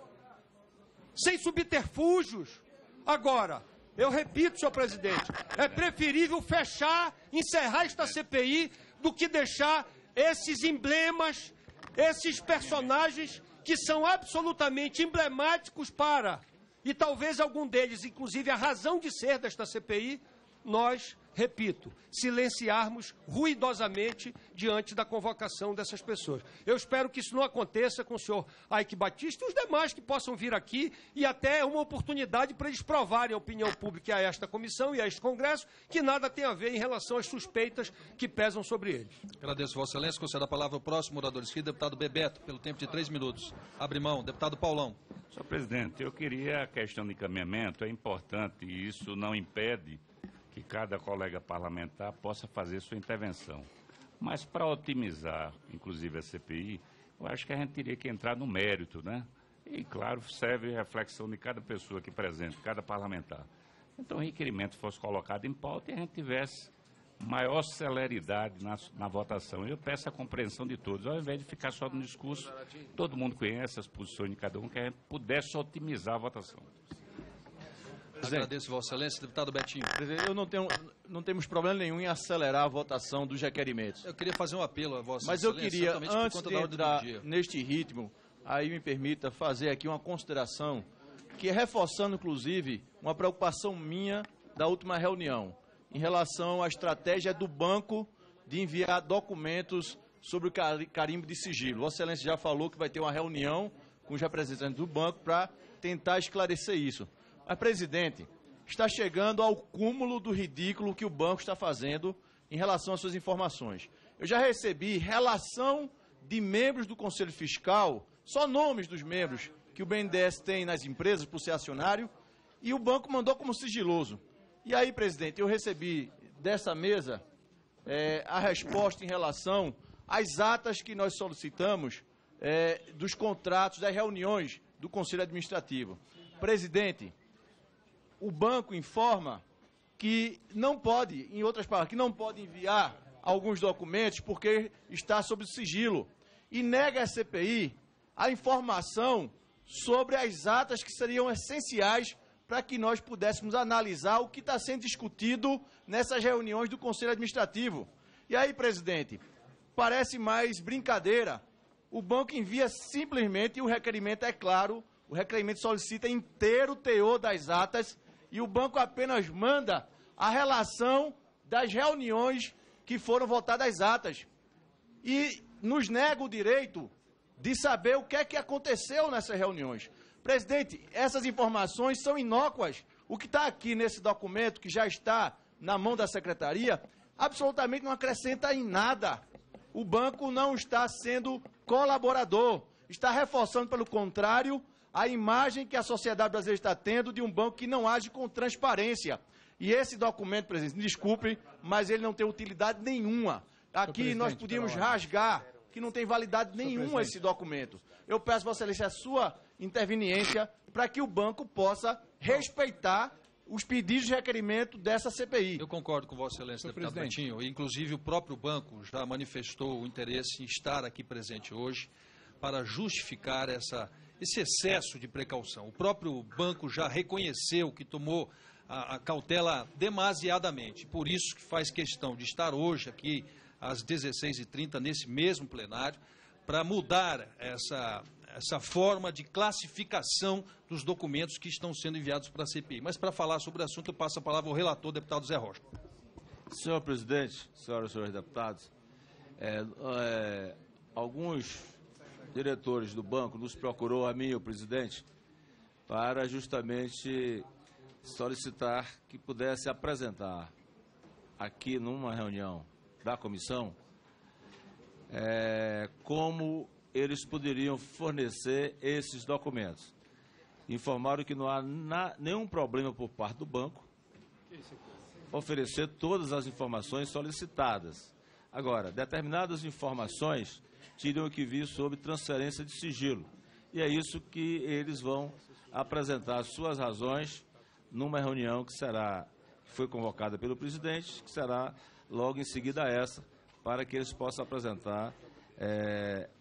sem subterfúgios. Agora, eu repito, senhor presidente, é preferível fechar, encerrar esta CPI, do que deixar esses emblemas, esses personagens que são absolutamente emblemáticos para, e talvez algum deles, inclusive a razão de ser desta CPI, nós, repito, silenciarmos ruidosamente diante da convocação dessas pessoas. Eu espero que isso não aconteça com o senhor Ike Batista e os demais que possam vir aqui, e até é uma oportunidade para eles provarem à opinião pública e a esta comissão e a este Congresso que nada tem a ver em relação às suspeitas que pesam sobre eles. Agradeço, Vossa Excelência. Concedo a palavra ao próximo orador inscrito, deputado Bebeto, pelo tempo de 3 minutos. Abre mão. Deputado Paulão. Senhor presidente, eu queria a questão de encaminhamento, é importante e isso não impede que cada colega parlamentar possa fazer sua intervenção. Mas para otimizar, inclusive, a CPI, eu acho que a gente teria que entrar no mérito, né? E, claro, serve a reflexão de cada pessoa aqui presente, cada parlamentar. Então, o requerimento fosse colocado em pauta e a gente tivesse maior celeridade na votação. Eu peço a compreensão de todos, ao invés de ficar só no discurso, todo mundo conhece as posições de cada um, que a gente pudesse otimizar a votação. Agradeço, Vossa Excelência. Deputado Betinho. Presidente, não temos problema nenhum em acelerar a votação dos requerimentos. Eu queria fazer um apelo a Vossa Mas Excelência. Mas eu queria, antes de entrar neste ritmo, aí me permita fazer aqui uma consideração, que é reforçando, inclusive, uma preocupação minha da última reunião, em relação à estratégia do banco de enviar documentos sobre o carimbo de sigilo. Vossa Excelência já falou que vai ter uma reunião com os representantes do banco para tentar esclarecer isso. Mas, presidente, está chegando ao cúmulo do ridículo que o banco está fazendo em relação às suas informações. Eu já recebi relação de membros do Conselho Fiscal, só nomes dos membros que o BNDES tem nas empresas por ser acionário, e o banco mandou como sigiloso. E aí, presidente, eu recebi dessa mesa a resposta em relação às atas que nós solicitamos dos contratos, das reuniões do Conselho Administrativo. Presidente, o banco informa que não pode, em outras palavras, que não pode enviar alguns documentos porque está sob sigilo e nega à CPI a informação sobre as atas que seriam essenciais para que nós pudéssemos analisar o que está sendo discutido nessas reuniões do Conselho Administrativo. E aí, presidente, parece mais brincadeira o banco envia simplesmente, e o requerimento é claro, o requerimento solicita inteiro o teor das atas e o banco apenas manda a relação das reuniões que foram votadas as atas. E nos nega o direito de saber o que é que aconteceu nessas reuniões. Presidente, essas informações são inócuas. O que está aqui nesse documento, que já está na mão da secretaria, absolutamente não acrescenta em nada. O banco não está sendo colaborador, está reforçando, pelo contrário, a imagem que a sociedade brasileira está tendo de um banco que não age com transparência. E esse documento, presidente, desculpe, mas ele não tem utilidade nenhuma. Aqui nós podíamos rasgar, que não tem validade nenhuma esse documento. Eu peço, Vossa Excelência, a sua interveniência para que o banco possa respeitar os pedidos de requerimento dessa CPI. Eu concordo com Vossa Excelência, deputado Betinho. Inclusive, o próprio banco já manifestou o interesse em estar aqui presente hoje para justificar esse excesso de precaução. O próprio banco já reconheceu que tomou a cautela demasiadamente. Por isso que faz questão de estar hoje aqui às 16h30, nesse mesmo plenário, para mudar essa forma de classificação dos documentos que estão sendo enviados para a CPI. Mas para falar sobre o assunto, eu passo a palavra ao relator, deputado Zé Rocha. Senhor presidente, senhoras e senhores deputados, alguns diretores do banco nos procurou, a mim e o presidente, para justamente solicitar que pudesse apresentar aqui numa reunião da comissão como eles poderiam fornecer esses documentos. Informaram que não há nenhum problema por parte do banco oferecer todas as informações solicitadas. Agora, determinadas informações teriam que vir sobre transferência de sigilo. E é isso que eles vão apresentar suas razões numa reunião que foi convocada pelo presidente, que será logo em seguida essa, para que eles possam apresentar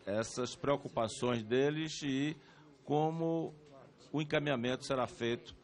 essas preocupações deles e como o encaminhamento será feito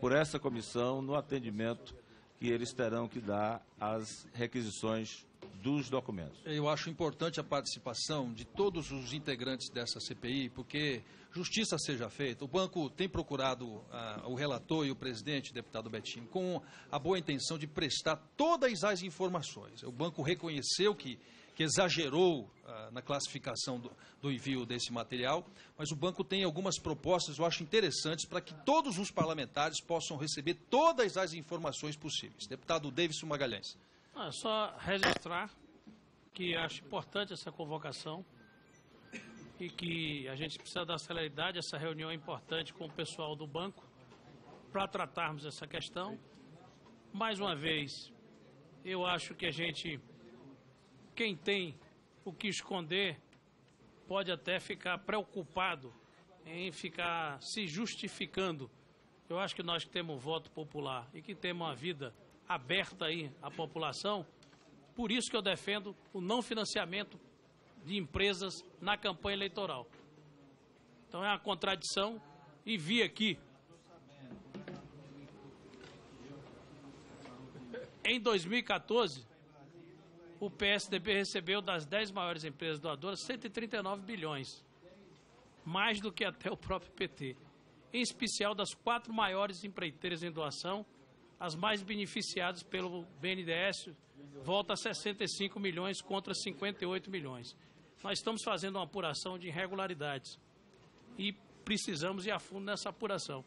por essa comissão no atendimento que eles terão que dar às requisições dos documentos. Eu acho importante a participação de todos os integrantes dessa CPI, porque justiça seja feita. O banco tem procurado o relator e o presidente, deputado Betinho, com a boa intenção de prestar todas as informações. O banco reconheceu que exagerou na classificação do envio desse material, mas o banco tem algumas propostas, eu acho interessantes, para que todos os parlamentares possam receber todas as informações possíveis. Deputado Davidson Magalhães. Só registrar que acho importante essa convocação e que a gente precisa dar celeridade a essa reunião importante com o pessoal do banco para tratarmos essa questão. Mais uma vez, eu acho que quem tem o que esconder pode até ficar preocupado em ficar se justificando. Eu acho que nós que temos voto popular e que temos uma vida aberta aí à população, por isso que eu defendo o não financiamento de empresas na campanha eleitoral. Então é uma contradição e vi aqui, em 2014, o PSDB recebeu das 10 maiores empresas doadoras 139 bilhões, mais do que até o próprio PT, em especial das 4 maiores empreiteiras em doação. As mais beneficiadas pelo BNDES volta a 65 milhões contra 58 milhões. Nós estamos fazendo uma apuração de irregularidades e precisamos ir a fundo nessa apuração.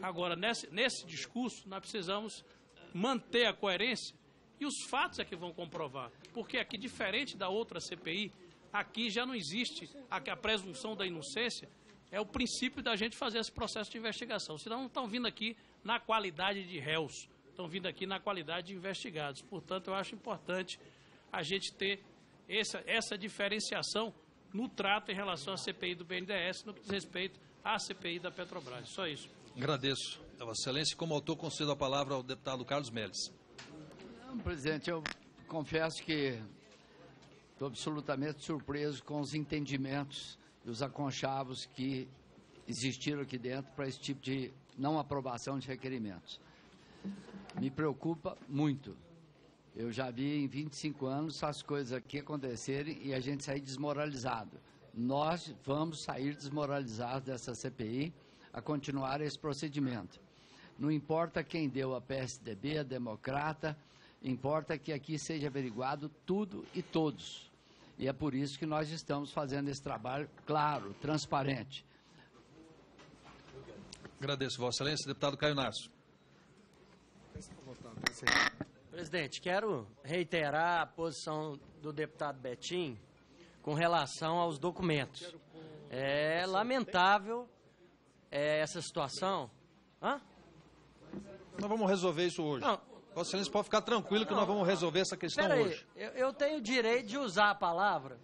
Agora, nesse discurso, nós precisamos manter a coerência e os fatos é que vão comprovar. Porque aqui, diferente da outra CPI, aqui já não existe a presunção da inocência, é o princípio da gente fazer esse processo de investigação. Senão não estão vindo aqui na qualidade de réus, estão vindo aqui na qualidade de investigados. Portanto, eu acho importante a gente ter essa diferenciação no trato em relação à CPI do BNDES, no que diz respeito à CPI da Petrobras. Só isso. Agradeço, Vossa Excelência. Como autor, concedo a palavra ao deputado Carlos Melles. Não, presidente, eu confesso que estou absolutamente surpreso com os entendimentos e os aconchavos que existiram aqui dentro para esse tipo de não aprovação de requerimentos. Me preocupa muito. Eu já vi em 25 anos as coisas aqui acontecerem e a gente sair desmoralizado. nós vamos sair desmoralizados dessa CPI a continuar esse procedimento. Não importa quem deu a PSDB, a Democrata, importa que aqui seja averiguado tudo e todos. E é por isso que nós estamos fazendo esse trabalho claro, transparente. Agradeço, Vossa Excelência. Deputado Caio Nasso. Presidente, quero reiterar a posição do deputado Betim com relação aos documentos. É lamentável essa situação. Hã? Nós vamos resolver isso hoje. Não. Vossa Excelência pode ficar tranquilo que nós vamos resolver essa questão hoje. Eu tenho o direito de usar a palavra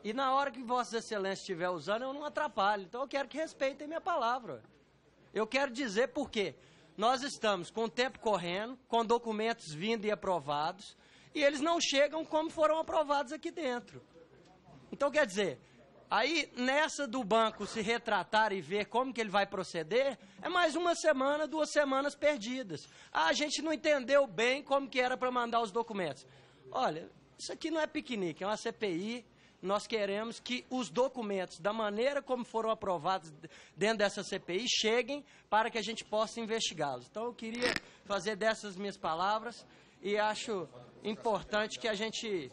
e na hora que Vossa Excelência estiver usando eu não atrapalho. Então eu quero que respeitem minha palavra. Eu quero dizer por quê. Nós estamos com o tempo correndo, com documentos vindo e aprovados, e eles não chegam como foram aprovados aqui dentro. Então, quer dizer, aí nessa do banco se retratar e ver como que ele vai proceder, é mais uma semana, 2 semanas perdidas. Ah, a gente não entendeu bem como que era para mandar os documentos. Olha, isso aqui não é piquenique, é uma CPI. Nós queremos que os documentos, da maneira como foram aprovados dentro dessa CPI, cheguem para que a gente possa investigá-los. Então, eu queria fazer dessas minhas palavras e acho importante que a gente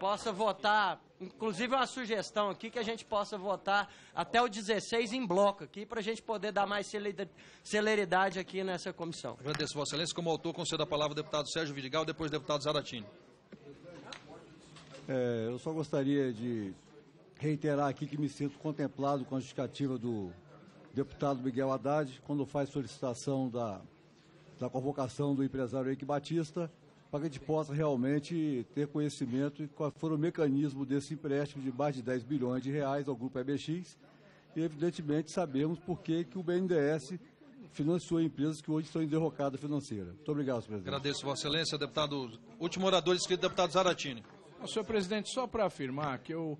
possa votar, inclusive uma sugestão aqui, que a gente possa votar até o 16 em bloco aqui, para a gente poder dar mais celeridade aqui nessa comissão. Agradeço, Vossa Excelência. Como autor, concedo a palavra ao deputado Sérgio Vidigal, depois ao deputado Zaratini. Eu só gostaria de reiterar aqui que me sinto contemplado com a justificativa do deputado Miguel Haddad, quando faz solicitação da convocação do empresário Eike Batista, para que a gente possa realmente ter conhecimento de qual foi o mecanismo desse empréstimo de mais de 10 bilhões de reais ao Grupo EBX, e evidentemente sabemos por que o BNDES financiou empresas que hoje estão em derrocada financeira. Muito obrigado, senhor presidente. Agradeço, Vossa Excelência. Deputado, último orador inscrito, deputado Zaratini. Senhor presidente, só para afirmar que eu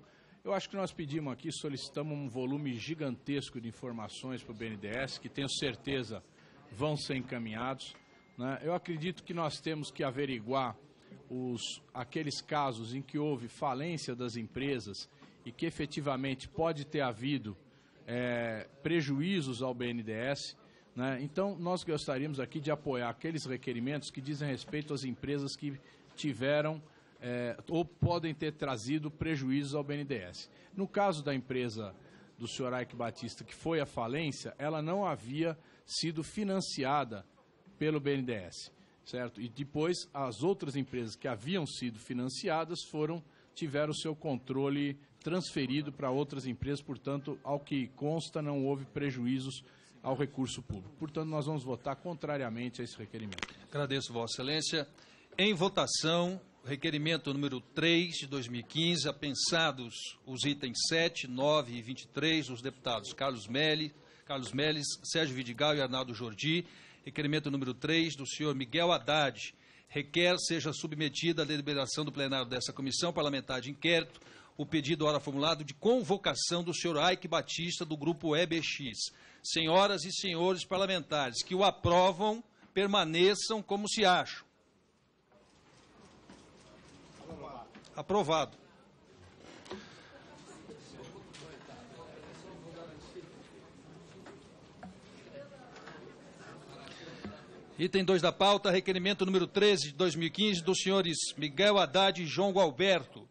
acho que nós pedimos aqui, solicitamos um volume gigantesco de informações para o BNDES, que tenho certeza vão ser encaminhados, né? Eu acredito que nós temos que averiguar aqueles casos em que houve falência das empresas e que efetivamente pode ter havido prejuízos ao BNDES, né? Então, nós gostaríamos aqui de apoiar aqueles requerimentos que dizem respeito às empresas que tiveram ou podem ter trazido prejuízos ao BNDES. No caso da empresa do senhor Eike Batista, que foi à falência, ela não havia sido financiada pelo BNDES, certo? E depois as outras empresas que haviam sido financiadas tiveram o seu controle transferido para outras empresas, portanto, ao que consta, não houve prejuízos ao recurso público. Portanto, nós vamos votar contrariamente a esse requerimento. Agradeço, Vossa Excelência. Em votação, requerimento número 3 de 2015, apensados os itens 7, 9 e 23, dos deputados Carlos Melles, Sérgio Vidigal e Arnaldo Jordi. Requerimento número 3 do senhor Miguel Haddad. Requer seja submetida à deliberação do plenário dessa comissão parlamentar de inquérito o pedido ora formulado de convocação do senhor Eike Batista do grupo EBX. Senhoras e senhores parlamentares que o aprovam, permaneçam como se acham. Aprovado. Item 2 da pauta, requerimento número 13 de 2015 dos senhores Miguel Haddad e João Gualberto.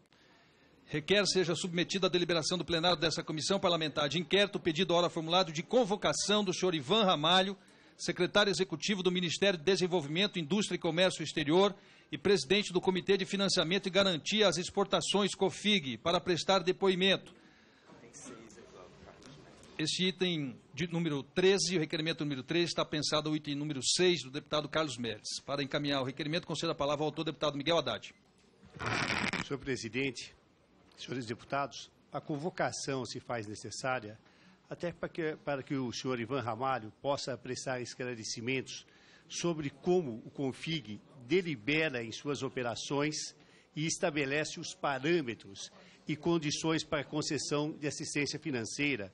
Requer seja submetido à deliberação do plenário dessa comissão parlamentar de inquérito o pedido ora formulado de convocação do senhor Ivan Ramalho, secretário executivo do Ministério de Desenvolvimento, Indústria e Comércio Exterior e presidente do Comitê de Financiamento e Garantia às Exportações, COFIG, para prestar depoimento. Esse item de número 13, o requerimento número 13, está pensado ao item número 6 do deputado Carlos Melles. Para encaminhar o requerimento, concedo a palavra ao autor, deputado Miguel Haddad. Senhor presidente, senhores deputados, a convocação se faz necessária até para que o senhor Ivan Ramalho possa prestar esclarecimentos sobre como o COFIG delibera em suas operações e estabelece os parâmetros e condições para a concessão de assistência financeira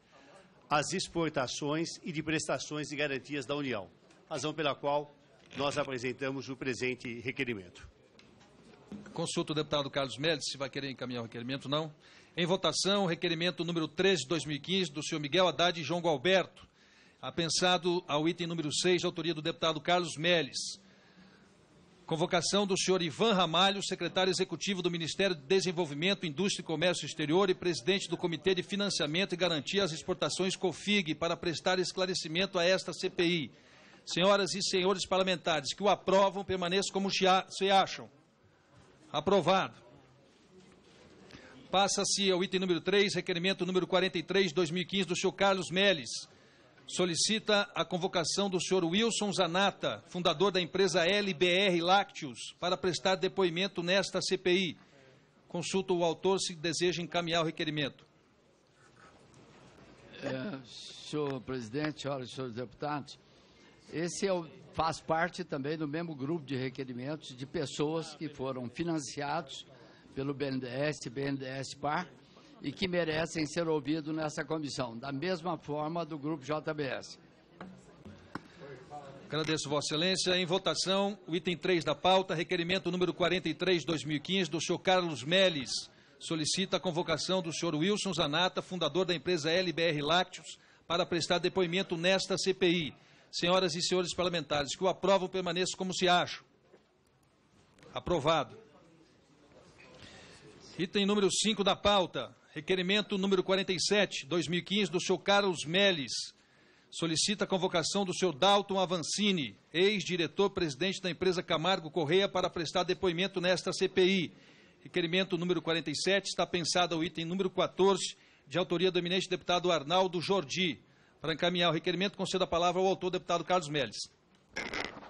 às exportações e de prestações de garantias da União, razão pela qual nós apresentamos o presente requerimento. Consulta o deputado Carlos Melles, se vai querer encaminhar o requerimento, não. Em votação, requerimento número 13 de 2015 do senhor Miguel Haddad e João Gualberto, apensado ao item número 6, de autoria do deputado Carlos Melles. Convocação do senhor Ivan Ramalho, secretário executivo do Ministério de Desenvolvimento, Indústria e Comércio Exterior e presidente do Comitê de Financiamento e Garantia às Exportações COFIG, para prestar esclarecimento a esta CPI. Senhoras e senhores parlamentares que o aprovam, permaneçam como se acham. Aprovado. Passa-se ao item número 3, requerimento número 43 de 2015 do senhor Carlos Melles. Solicita a convocação do senhor Wilson Zanata, fundador da empresa LBR Lácteos, para prestar depoimento nesta CPI. Consulta o autor se deseja encaminhar o requerimento. Senhor presidente, senhoras e senhores deputados, esse faz parte também do mesmo grupo de requerimentos de pessoas que foram financiados pelo BNDES e BNDES-Par e que merecem ser ouvidos nessa comissão, da mesma forma do grupo JBS. Agradeço, Vossa Excelência. Em votação, o item 3 da pauta, requerimento número 43 de 2015 do senhor Carlos Melles. Solicita a convocação do senhor Wilson Zanata, fundador da empresa LBR Lácteos, para prestar depoimento nesta CPI. Senhoras e senhores parlamentares que o aprovam, permaneçam como se acham. Aprovado. Item número 5 da pauta, requerimento número 47, 2015, do senhor Carlos Melles. Solicita a convocação do senhor Dalton Avancini, ex-diretor-presidente da empresa Camargo Correia, para prestar depoimento nesta CPI. Requerimento número 47 está pensado ao item número 14, de autoria do eminente deputado Arnaldo Jordi. Para encaminhar o requerimento, concedo a palavra ao autor, deputado Carlos Melles.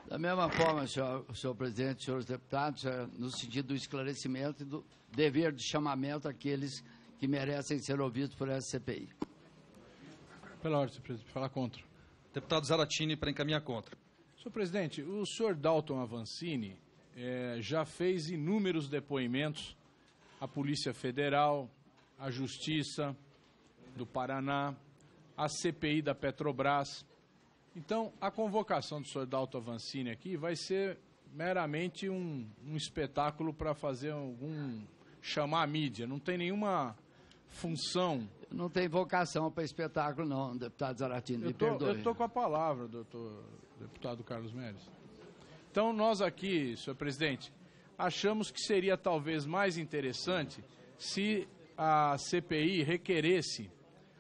Da mesma forma, senhor presidente, senhores deputados, no sentido do esclarecimento e do dever de chamamento àqueles que merecem ser ouvidos por essa CPI. Pela ordem, senhor presidente, falar contra. Deputado Zaratini, para encaminhar contra. Senhor presidente, o senhor Dalton Avancini já fez inúmeros depoimentos à Polícia Federal, à Justiça do Paraná, à CPI da Petrobras. Então, a convocação do senhor Dalton Avancini aqui vai ser meramente um espetáculo para fazer chamar a mídia. Não tem nenhuma função. Não tem vocação para espetáculo, não, deputado Zaratini, me perdoe. Eu estou com a palavra, deputado Carlos Melles. Então, nós aqui, senhor presidente, achamos que seria talvez mais interessante se a CPI requeresse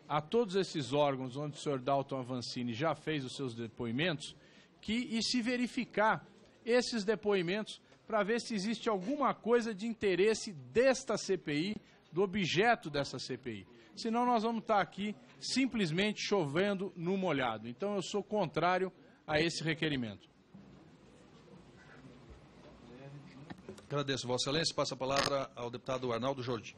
a todos esses órgãos onde o senhor Dalton Avancini já fez os seus depoimentos, e se verificar esses depoimentos para ver se existe alguma coisa de interesse desta CPI, do objeto dessa CPI. Senão nós vamos estar aqui simplesmente chovendo no molhado. Então eu sou contrário a esse requerimento. Agradeço, Vossa Excelência. Passa a palavra ao deputado Arnaldo Jordi.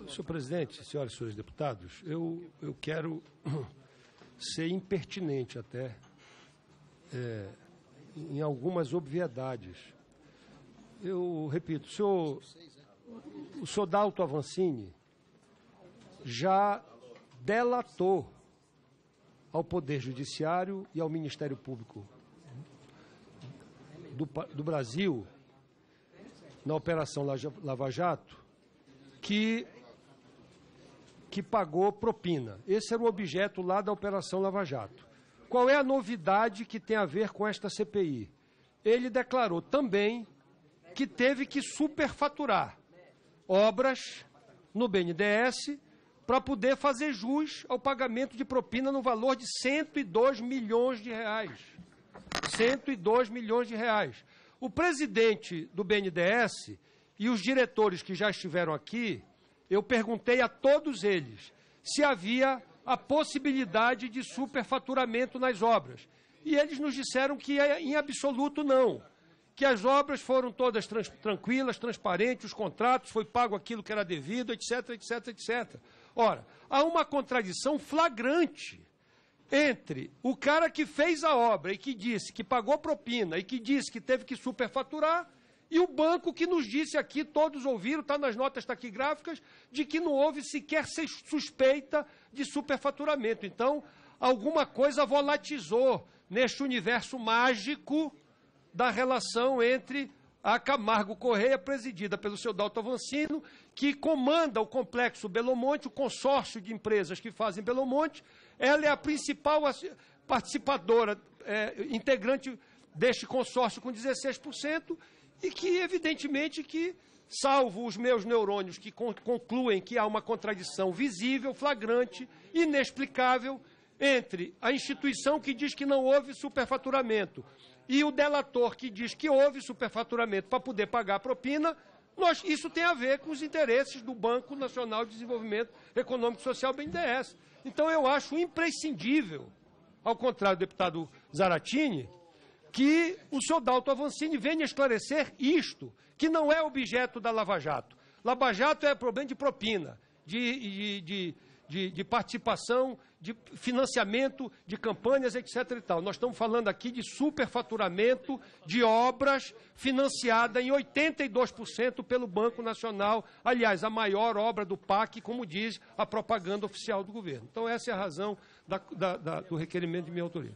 Senhor presidente, senhoras e senhores deputados, eu quero ser impertinente até em algumas obviedades. Eu repito, o senhor Dalton Avancini já delatou ao Poder Judiciário e ao Ministério Público do Brasil, na Operação Lava Jato, que pagou propina. Esse era o objeto lá da Operação Lava Jato. Qual é a novidade que tem a ver com esta CPI? Ele declarou também que teve que superfaturar obras no BNDES para poder fazer jus ao pagamento de propina no valor de 102 milhões de reais. 102 milhões de reais. O presidente do BNDES e os diretores que já estiveram aqui, eu perguntei a todos eles se havia a possibilidade de superfaturamento nas obras. E eles nos disseram que em absoluto não. Que as obras foram todas tranquilas, transparentes, os contratos, foi pago aquilo que era devido, etc, etc, etc. Ora, há uma contradição flagrante entre o cara que fez a obra e que disse que pagou propina e que disse que teve que superfaturar e o banco que nos disse aqui, todos ouviram, está nas notas taquigráficas, de que não houve sequer suspeita de superfaturamento. Então, alguma coisa volatizou neste universo mágico da relação entre a Camargo Correia, presidida pelo seu Dalton Avancini, que comanda o complexo Belo Monte, o consórcio de empresas que fazem Belo Monte. Ela é a principal participadora, integrante deste consórcio com 16%, e que, evidentemente, salvo os meus neurônios que concluem que há uma contradição visível, flagrante, inexplicável, entre a instituição que diz que não houve superfaturamento e o delator que diz que houve superfaturamento para poder pagar a propina, isso tem a ver com os interesses do Banco Nacional de Desenvolvimento Econômico e Social, BNDES. Então, eu acho imprescindível, ao contrário do deputado Zaratini, que o senhor Dalto Avancini venha esclarecer isto, que não é objeto da Lava Jato. Lava Jato é problema de propina, de participação, de financiamento de campanhas, etc. e tal. Nós estamos falando aqui de superfaturamento de obras financiada em 82% pelo Banco Nacional. Aliás, a maior obra do PAC, como diz a propaganda oficial do governo. Então, essa é a razão do requerimento de minha autoria.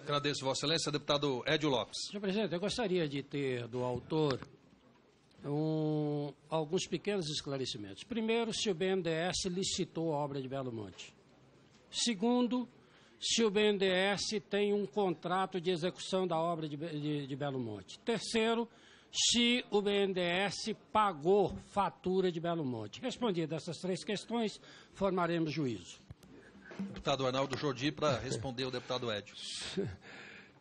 Agradeço, Vossa Excelência. Deputado Edio Lopes. Senhor presidente, eu gostaria de ter do autor alguns pequenos esclarecimentos. Primeiro, se o BNDES licitou a obra de Belo Monte. Segundo, se o BNDES tem um contrato de execução da obra de Belo Monte. Terceiro, se o BNDES pagou fatura de Belo Monte. Respondidas essas três questões, formaremos juízo. Deputado Arnaldo Jordi, para responder o deputado Edio.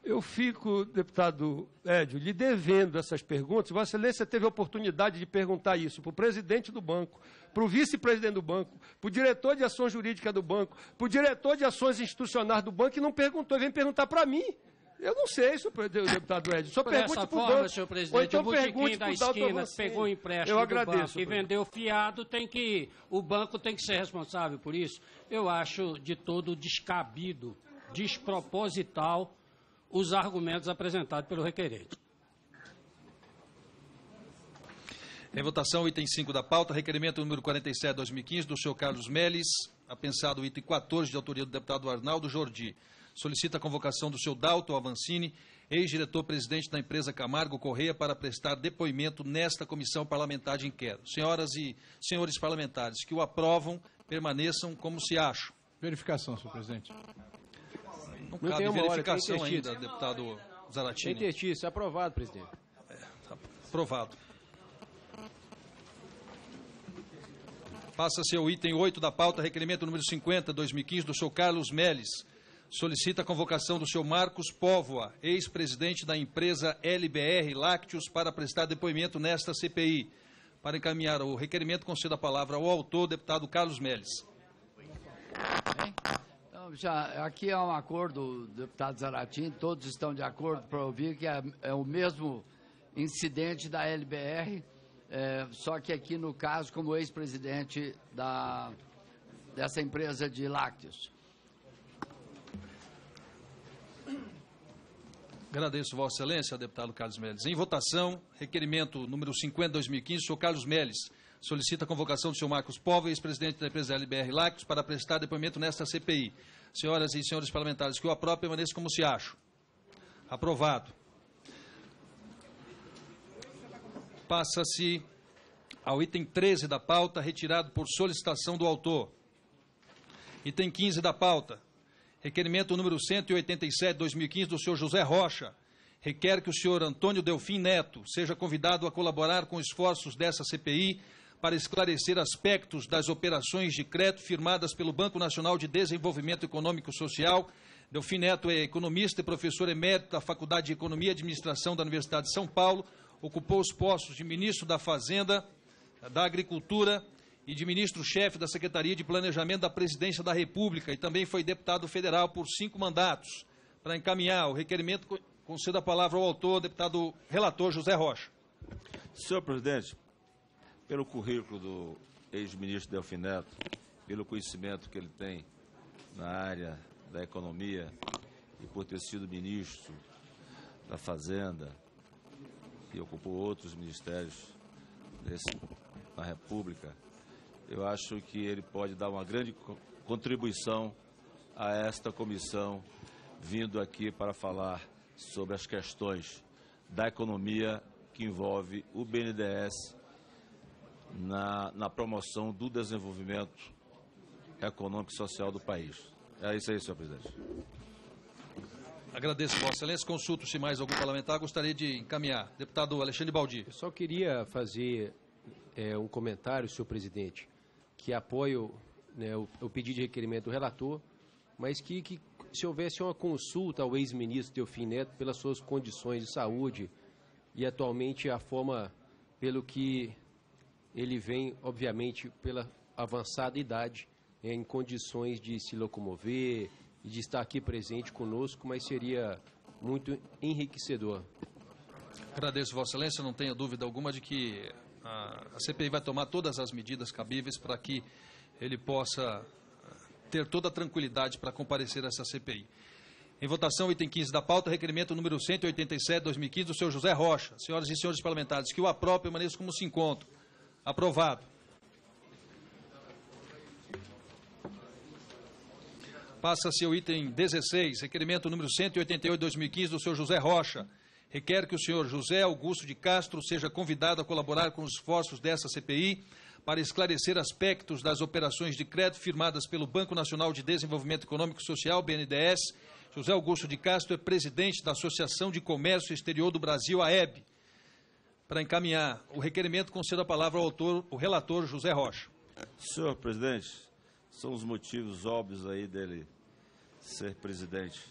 Eu fico, deputado Edio, lhe devendo essas perguntas. Vossa Excelência teve a oportunidade de perguntar isso para o presidente do banco, para o vice-presidente do banco, para o diretor de ações jurídicas do banco, para o diretor de ações institucionais do banco, e não perguntou. Ele vem perguntar para mim. Eu não sei, deputado Edio. Só pergunte para o banco. Senhor presidente, ou então o botequim da esquina pegou o empréstimo do banco e vendeu fiado, o banco tem que ser responsável por isso. Eu acho de todo descabido, desproposital, os argumentos apresentados pelo requerente. Em votação, item 5 da pauta, requerimento número 47/2015, do senhor Carlos Melles, apensado o item 14, de autoria do deputado Arnaldo Jordi. Solicita a convocação do senhor Dalto Avancini, ex-diretor-presidente da empresa Camargo Correia, para prestar depoimento nesta comissão parlamentar de inquérito. Senhoras e senhores parlamentares que o aprovam, permaneçam como se acham. Verificação, senhor presidente. Não cabe verificação ainda, deputado Zaratini. Tem textício, é aprovado, presidente. Tá aprovado. Passa-se ao item 8 da pauta, requerimento número 50/2015, do senhor Carlos Melles. Solicita a convocação do senhor Marcos Póvoa, ex-presidente da empresa LBR Lácteos, para prestar depoimento nesta CPI. Para encaminhar o requerimento, concedo a palavra ao autor, deputado Carlos Melles. Então, aqui há um acordo, deputado Zaratini, todos estão de acordo para ouvir que é o mesmo incidente da LBR, só que aqui no caso como ex-presidente dessa empresa de lácteos. Agradeço, Vossa Excelência, deputado Carlos Melles. Em votação, requerimento número 50/2015, senhor Carlos Melles. Solicita a convocação do senhor Marcos Póvoa, ex-presidente da empresa LBR Lácteos, para prestar depoimento nesta CPI. Senhoras e senhores parlamentares que o aprovam, permaneçam como se acham. Aprovado. Passa-se ao item 13 da pauta, retirado por solicitação do autor. Item 15 da pauta. Requerimento número 187/2015, do senhor José Rocha. Requer que o senhor Antônio Delfim Neto seja convidado a colaborar com esforços dessa CPI para esclarecer aspectos das operações de crédito firmadas pelo Banco Nacional de Desenvolvimento Econômico e Social. Delfim Neto é economista e professor emérito da Faculdade de Economia e Administração da Universidade de São Paulo. Ocupou os postos de ministro da Fazenda, da Agricultura e de ministro-chefe da Secretaria de Planejamento da Presidência da República, e também foi deputado federal por 5 mandatos. Para encaminhar o requerimento, concedo a palavra ao autor, deputado relator José Rocha. Senhor presidente, pelo currículo do ex-ministro Delfim Neto, pelo conhecimento que ele tem na área da economia e por ter sido ministro da Fazenda e ocupou outros ministérios na República, eu acho que ele pode dar uma grande contribuição a esta comissão, vindo aqui para falar sobre as questões da economia que envolve o BNDES na promoção do desenvolvimento econômico e social do país. É isso aí, senhor presidente. Agradeço, Vossa Excelência. Consulto se mais algum parlamentar gostaria de encaminhar. Deputado Alexandre Baldi. Eu só queria fazer um comentário, senhor presidente, que apoio, né, o pedido de requerimento do relator, mas que se houvesse uma consulta ao ex-ministro Delfim Neto pelas suas condições de saúde e atualmente a forma pelo que ele vem, obviamente, pela avançada idade, em condições de se locomover e de estar aqui presente conosco, mas seria muito enriquecedor. Agradeço, Vossa Excelência. Não tenho dúvida alguma de que a CPI vai tomar todas as medidas cabíveis para que ele possa ter toda a tranquilidade para comparecer a essa CPI. Em votação, item 15 da pauta, requerimento número 187/2015 do senhor José Rocha. Senhoras e senhores parlamentares, que o aprovem, permaneçam como se encontram. Aprovado. Passa-se o item 16, requerimento número 188/2015 do senhor José Rocha. Requer que o senhor José Augusto de Castro seja convidado a colaborar com os esforços dessa CPI para esclarecer aspectos das operações de crédito firmadas pelo Banco Nacional de Desenvolvimento Econômico e Social, BNDES. José Augusto de Castro é presidente da Associação de Comércio Exterior do Brasil, AEB. Para encaminhar o requerimento, concedo a palavra ao autor, o relator José Rocha. Senhor presidente, são os motivos óbvios aí dele ser presidente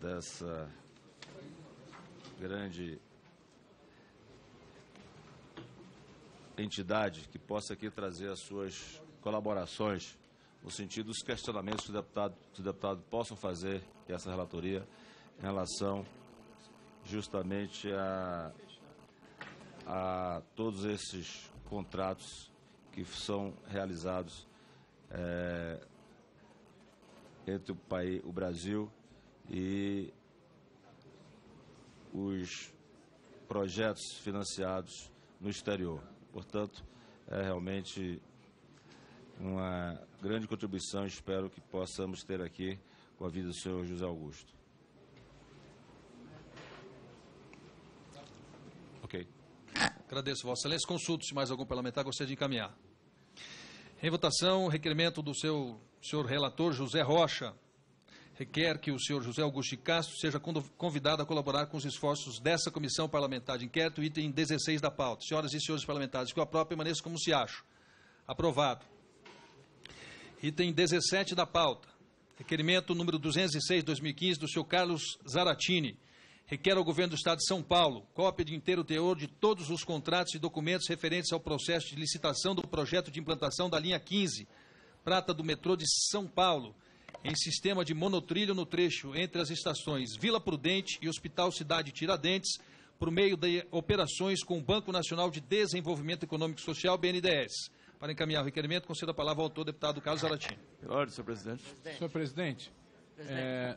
dessa grande entidade que possa aqui trazer as suas colaborações no sentido dos questionamentos que os deputados possam fazer a essa relatoria em relação justamente a todos esses contratos que são realizados entre o Brasil e os projetos financiados no exterior. Portanto, é realmente uma grande contribuição, espero que possamos ter aqui com a vida do senhor José Augusto. Ok. Agradeço, Vossa Excelência. Consulto se mais algum parlamentar gostaria de encaminhar. Em votação, requerimento do senhor relator José Rocha. Requer que o senhor José Augusto de Castro seja convidado a colaborar com os esforços dessa comissão parlamentar de inquérito, item 16 da pauta. Senhoras e senhores parlamentares, que o aprovem, permaneçam como se acham. Aprovado. Item 17 da pauta. Requerimento número 206/2015 do senhor Carlos Zaratini. Requer ao governo do Estado de São Paulo cópia de inteiro teor de todos os contratos e documentos referentes ao processo de licitação do projeto de implantação da linha 15, prata do metrô de São Paulo, em sistema de monotrilho no trecho entre as estações Vila Prudente e Hospital Cidade Tiradentes, por meio de operações com o Banco Nacional de Desenvolvimento Econômico e Social, BNDES. Para encaminhar o requerimento, concedo a palavra ao autor, deputado Carlos Zaratini. Pela ordem, senhor presidente. Senhor presidente,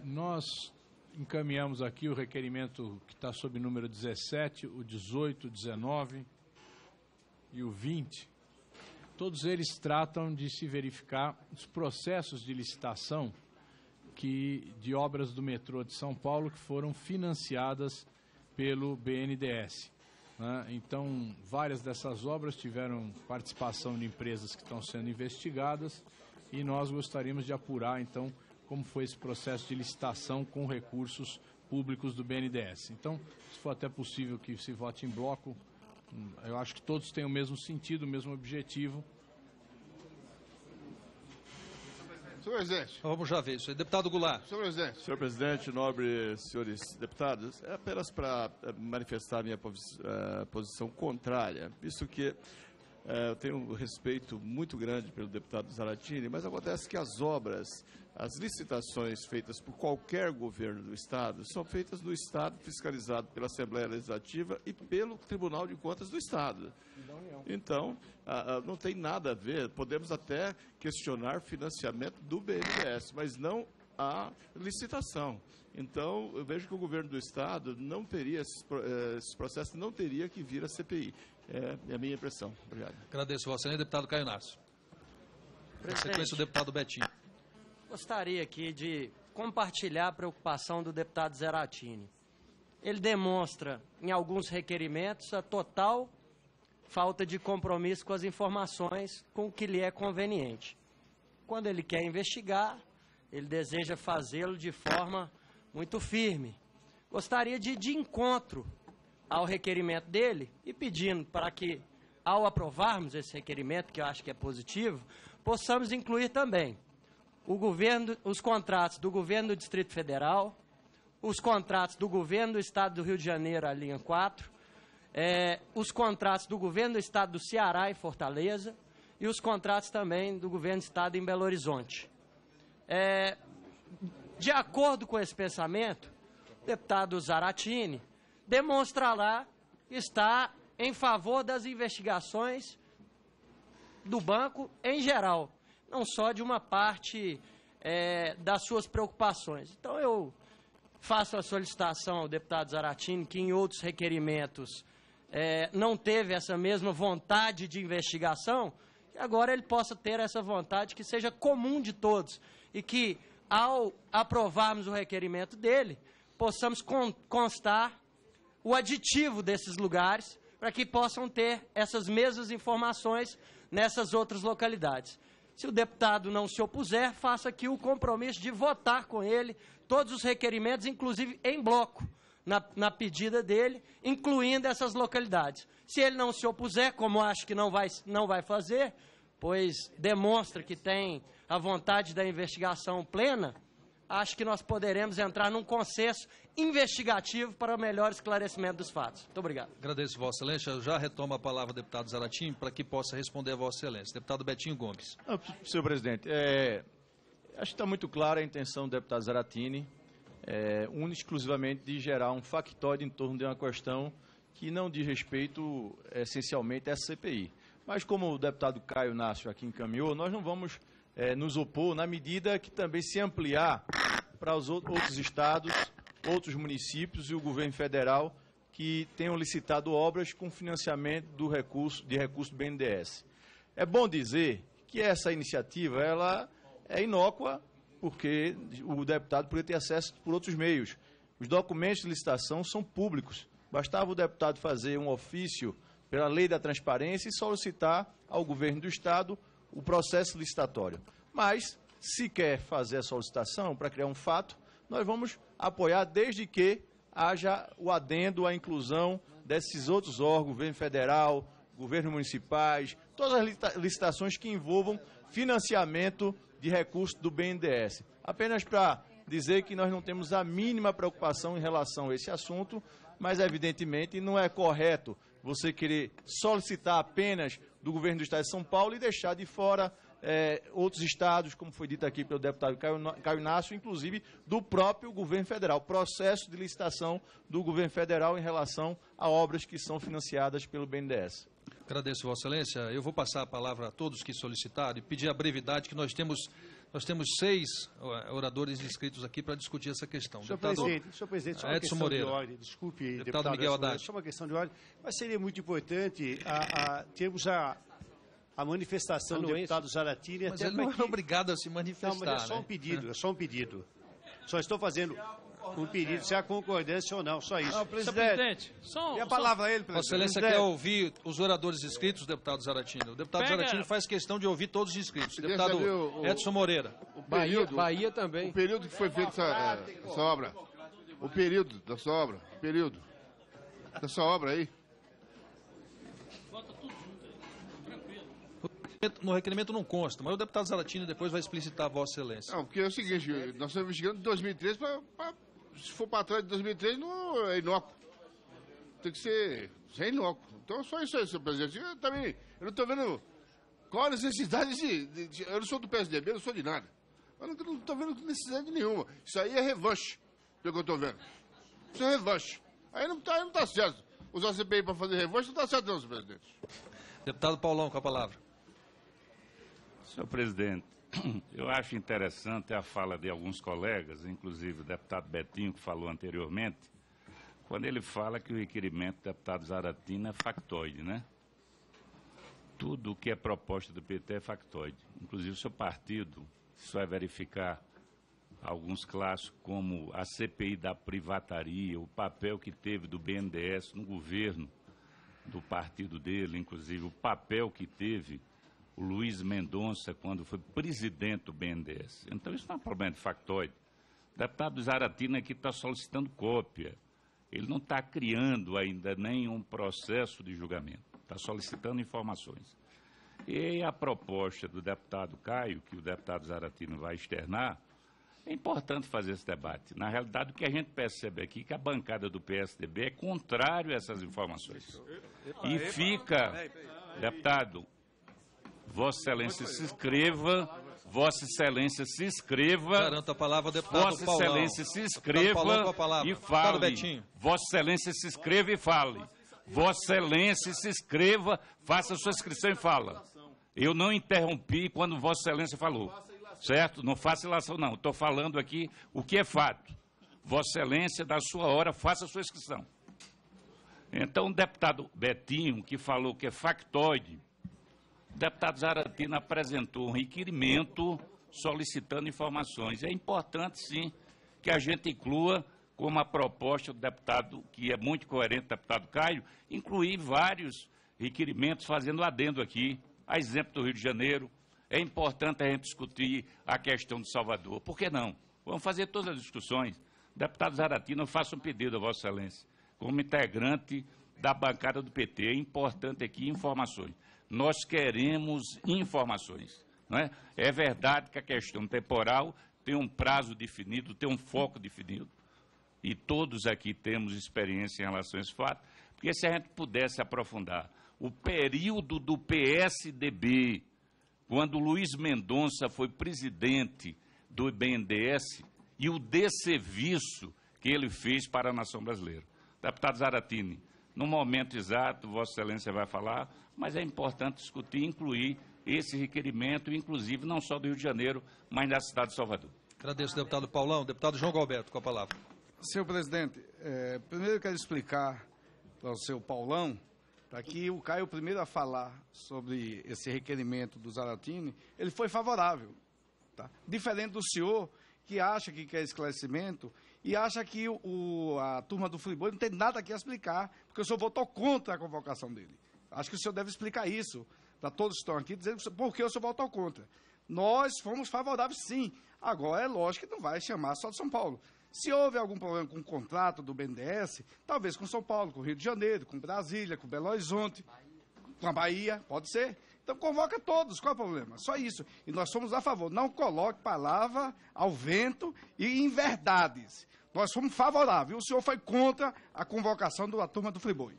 nós encaminhamos aqui o requerimento que está sob número 17, o 18, o 19 e o 20. Todos eles tratam de se verificar os processos de licitação de obras do metrô de São Paulo que foram financiadas pelo BNDES. Né? Então, várias dessas obras tiveram participação de empresas que estão sendo investigadas e nós gostaríamos de apurar, então, como foi esse processo de licitação com recursos públicos do BNDES. Então, se for até possível que se vote em bloco, eu acho que todos têm o mesmo sentido, o mesmo objetivo. Senhor presidente. Vamos já ver isso. Deputado Goulart. Senhor presidente. Senhor presidente, nobres senhores deputados, é apenas para manifestar minha posição contrária, visto que eu tenho um respeito muito grande pelo deputado Zaratini, mas acontece que as obras, as licitações feitas por qualquer governo do Estado são feitas no Estado, fiscalizado pela Assembleia Legislativa e pelo Tribunal de Contas do Estado. Então, não tem nada a ver, podemos até questionar financiamento do BNDES, mas não a licitação. Então, eu vejo que o governo do Estado não teria, esses processos não teria que vir à CPI. É a minha impressão. Obrigado. Agradeço, Vossa Excelência. Deputado Caio Narcio. Na sequência, o deputado Betinho. Gostaria aqui de compartilhar a preocupação do deputado Zaratini. Ele demonstra, em alguns requerimentos, a total falta de compromisso com as informações, com o que lhe é conveniente. Quando ele quer investigar, ele deseja fazê-lo de forma muito firme. Gostaria de ir de encontro ao requerimento dele e pedindo para que, ao aprovarmos esse requerimento, que eu acho que é positivo, possamos incluir também os contratos do governo do Distrito Federal, os contratos do governo do Estado do Rio de Janeiro, a linha 4, os contratos do governo do Estado do Ceará em Fortaleza e os contratos também do governo do Estado em Belo Horizonte. De acordo com esse pensamento, o deputado Zaratini demonstra lá que está em favor das investigações do banco em geral, não só de uma parte das suas preocupações. Então, eu faço a solicitação ao deputado Zaratini, que em outros requerimentos não teve essa mesma vontade de investigação, que agora ele possa ter essa vontade que seja comum de todos e que, ao aprovarmos o requerimento dele, possamos constar o aditivo desses lugares para que possam ter essas mesmas informações nessas outras localidades. Se o deputado não se opuser, faça aqui o compromisso de votar com ele todos os requerimentos, inclusive em bloco, na pedida dele, incluindo essas localidades. Se ele não se opuser, como acho que não vai fazer, pois demonstra que tem a vontade da investigação plena, acho que nós poderemos entrar num consenso investigativo para o melhor esclarecimento dos fatos. Muito obrigado. Agradeço, Vossa Excelência. Eu já retomo a palavra ao deputado Zaratini para que possa responder a Vossa Excelência. Deputado Betinho Gomes. Senhor presidente, acho que está muito clara a intenção do deputado Zaratini, exclusivamente de gerar um factoide em torno de uma questão que não diz respeito essencialmente a essa CPI. Mas como o deputado Caio Nácio aqui encaminhou, nós não vamos nos opor na medida que também se ampliar para os outros estados, outros municípios e o governo federal que tenham licitado obras com financiamento de recurso do BNDES. É bom dizer que essa iniciativa ela é inócua, porque o deputado poderia ter acesso por outros meios. Os documentos de licitação são públicos. Bastava o deputado fazer um ofício pela lei da transparência e solicitar ao governo do Estado o processo licitatório. Mas, se quer fazer a solicitação para criar um fato, nós vamos apoiar desde que haja o adendo à inclusão desses outros órgãos, governo federal, governos municipais, todas as licitações que envolvam financiamento de recursos do BNDES. Apenas para dizer que nós não temos a mínima preocupação em relação a esse assunto, mas, evidentemente, não é correto você querer solicitar apenas do governo do Estado de São Paulo e deixar de fora outros estados, como foi dito aqui pelo deputado Caio Nácio, inclusive do próprio governo federal, processo de licitação do governo federal em relação a obras que são financiadas pelo BNDES. Agradeço, Vossa Excelência. Eu vou passar a palavra a todos que solicitaram e pedir a brevidade, que nós temos 6 oradores inscritos aqui para discutir essa questão. Senhor presidente, só uma Edson questão Moreira. de ordem. Desculpe, deputado Miguel Haddad. só uma questão de ordem, mas seria muito importante termos a manifestação do deputado Zaratini. Mas ele não é obrigado a se manifestar. Não, mas é só um pedido, Só estou fazendo um pedido, se há concordância ou não, só isso. Não, presidente, e a palavra a ele, presidente. Vossa Excelência quer ouvir os oradores inscritos, deputado Zaratini? O deputado Zaratini faz questão de ouvir todos os inscritos. Deputado Edson Moreira. Bahia também. O período que foi feita essa obra. O período dessa obra. Dessa obra aí. No requerimento não consta, mas o deputado Zaratini depois vai explicitar a Vossa Excelência. Não, porque é o seguinte, nós estamos investigando de 2003 se for para trás de 2003 não é inócuo. Tem que ser inócuo. Então só isso aí, senhor presidente. Eu não estou vendo qual a necessidade de eu não sou do PSDB, eu não sou de nada. Eu não estou vendo necessidade nenhuma. Isso aí é revanche, pelo que eu estou vendo. Isso é revanche. Aí não está certo. Usar a CPI para fazer revanche não está certo não, senhor presidente. Deputado Paulão, com a palavra. Senhor presidente, eu acho interessante a fala de alguns colegas, inclusive o deputado Betinho, que falou anteriormente, quando ele fala que o requerimento do deputado Zaratini é factoide, né? Tudo o que é proposta do PT é factoide. Inclusive o seu partido só vai verificar alguns clássicos como a CPI da privataria, o papel que teve do BNDES no governo do partido dele, inclusive o papel que teve o Luiz Mendonça quando foi presidente do BNDES. Então, isso não é um problema de factoide. O deputado Zaratina aqui está solicitando cópia. Ele não está criando ainda nenhum processo de julgamento. Está solicitando informações. E a proposta do deputado Caio, que o deputado Zaratina vai externar, é importante fazer esse debate. Na realidade, o que a gente percebe aqui é que a bancada do PSDB é contrário a essas informações. E fica, deputado, Vossa Excelência se inscreva, Vossa Excelência se inscreva, Garanto a palavra ao deputado Vossa Paulão. Excelência se inscreva e fale. Vossa Excelência se inscreva e fale. Vossa Excelência se inscreva, faça a sua inscrição e fala. Eu não interrompi quando Vossa Excelência falou. Certo? Não faça ilação, não. Estou falando aqui o que é fato. Vossa Excelência, da sua hora, faça a sua inscrição. Então, o deputado Betinho, que falou que é factoide, o deputado Zaratina apresentou um requerimento solicitando informações. É importante, sim, que a gente inclua, como a proposta do deputado, que é muito coerente, deputado Caio, incluir vários requerimentos fazendo adendo aqui, a exemplo do Rio de Janeiro. É importante a gente discutir a questão de Salvador. Por que não? Vamos fazer todas as discussões. Deputado Zaratina, eu faço um pedido a Vossa Excelência, como integrante da bancada do PT. É importante aqui informações. Nós queremos informações. Não é? É verdade que a questão temporal tem um prazo definido, tem um foco definido. E todos aqui temos experiência em relação a esse fato, porque se a gente pudesse aprofundar o período do PSDB, quando Luiz Mendonça foi presidente do BNDES, e o desserviço que ele fez para a nação brasileira. Deputado Zaratini, no momento exato, Vossa Excelência vai falar, mas é importante discutir e incluir esse requerimento, inclusive não só do Rio de Janeiro, mas da cidade de Salvador. Agradeço, deputado Paulão. Deputado João Galberto, com a palavra. Senhor presidente, primeiro eu quero explicar para o senhor Paulão, para que o Caio, primeiro a falar sobre esse requerimento do Zaratini, ele foi favorável. Tá? Diferente do senhor, que acha que quer esclarecimento e acha que a turma do Friboi não tem nada aqui a explicar, porque o senhor votou contra a convocação dele. Acho que o senhor deve explicar isso para todos que estão aqui, dizendo por que o senhor votou contra. Nós fomos favoráveis, sim. Agora, é lógico que não vai chamar só de São Paulo. Se houve algum problema com o contrato do BNDES, talvez com São Paulo, com o Rio de Janeiro, com Brasília, com Belo Horizonte, com a Bahia, pode ser. Então, convoca todos, qual é o problema? Só isso. E nós somos a favor. Não coloque palavra ao vento e inverdades. Nós fomos favoráveis. O senhor foi contra a convocação da turma do Friboi.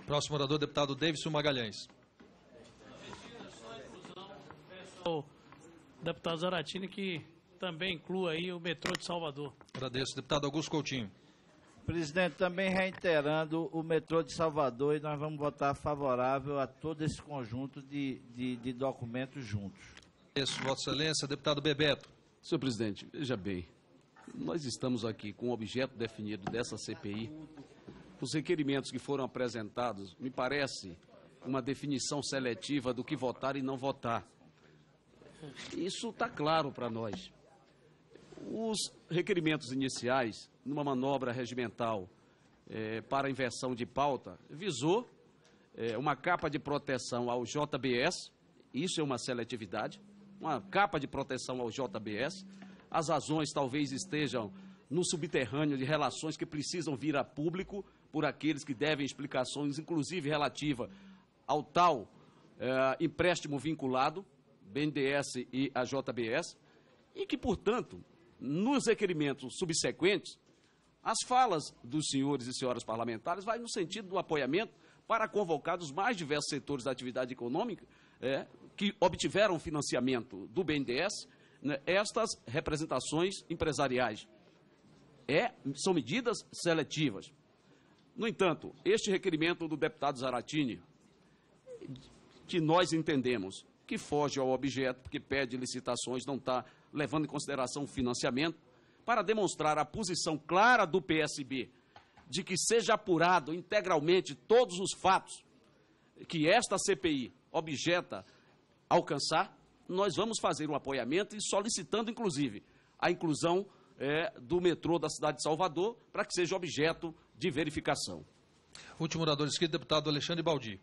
Próximo orador, deputado Davidson Magalhães. O deputado Zaratini, que também inclua aí o metrô de Salvador. Agradeço. Deputado Augusto Coutinho. Presidente, também reiterando o metrô de Salvador, e nós vamos votar favorável a todo esse conjunto de documentos juntos. Isso, Vossa Excelência. Deputado Bebeto. Senhor presidente, veja bem, nós estamos aqui com o objeto definido dessa CPI. Os requerimentos que foram apresentados, me parece uma definição seletiva do que votar e não votar. Isso está claro para nós. Os requerimentos iniciais, numa manobra regimental para inversão de pauta, visou uma capa de proteção ao JBS, isso é uma seletividade, uma capa de proteção ao JBS. As razões talvez estejam no subterrâneo de relações que precisam vir a público por aqueles que devem explicações, inclusive relativa ao tal empréstimo vinculado, BNDES e a JBS, e que, portanto, nos requerimentos subsequentes, as falas dos senhores e senhoras parlamentares vai no sentido do apoiamento para convocar dos mais diversos setores da atividade econômica que obtiveram financiamento do BNDES, estas representações empresariais. São medidas seletivas. No entanto, este requerimento do deputado Zaratini, que nós entendemos que foge ao objeto, porque pede licitações, não está levando em consideração o financiamento, para demonstrar a posição clara do PSB de que seja apurado integralmente todos os fatos que esta CPI objeta alcançar, nós vamos fazer um apoiamento e solicitando, inclusive, a inclusão do metrô da cidade de Salvador para que seja objeto de verificação. Último orador inscrito, deputado Alexandre Baldi.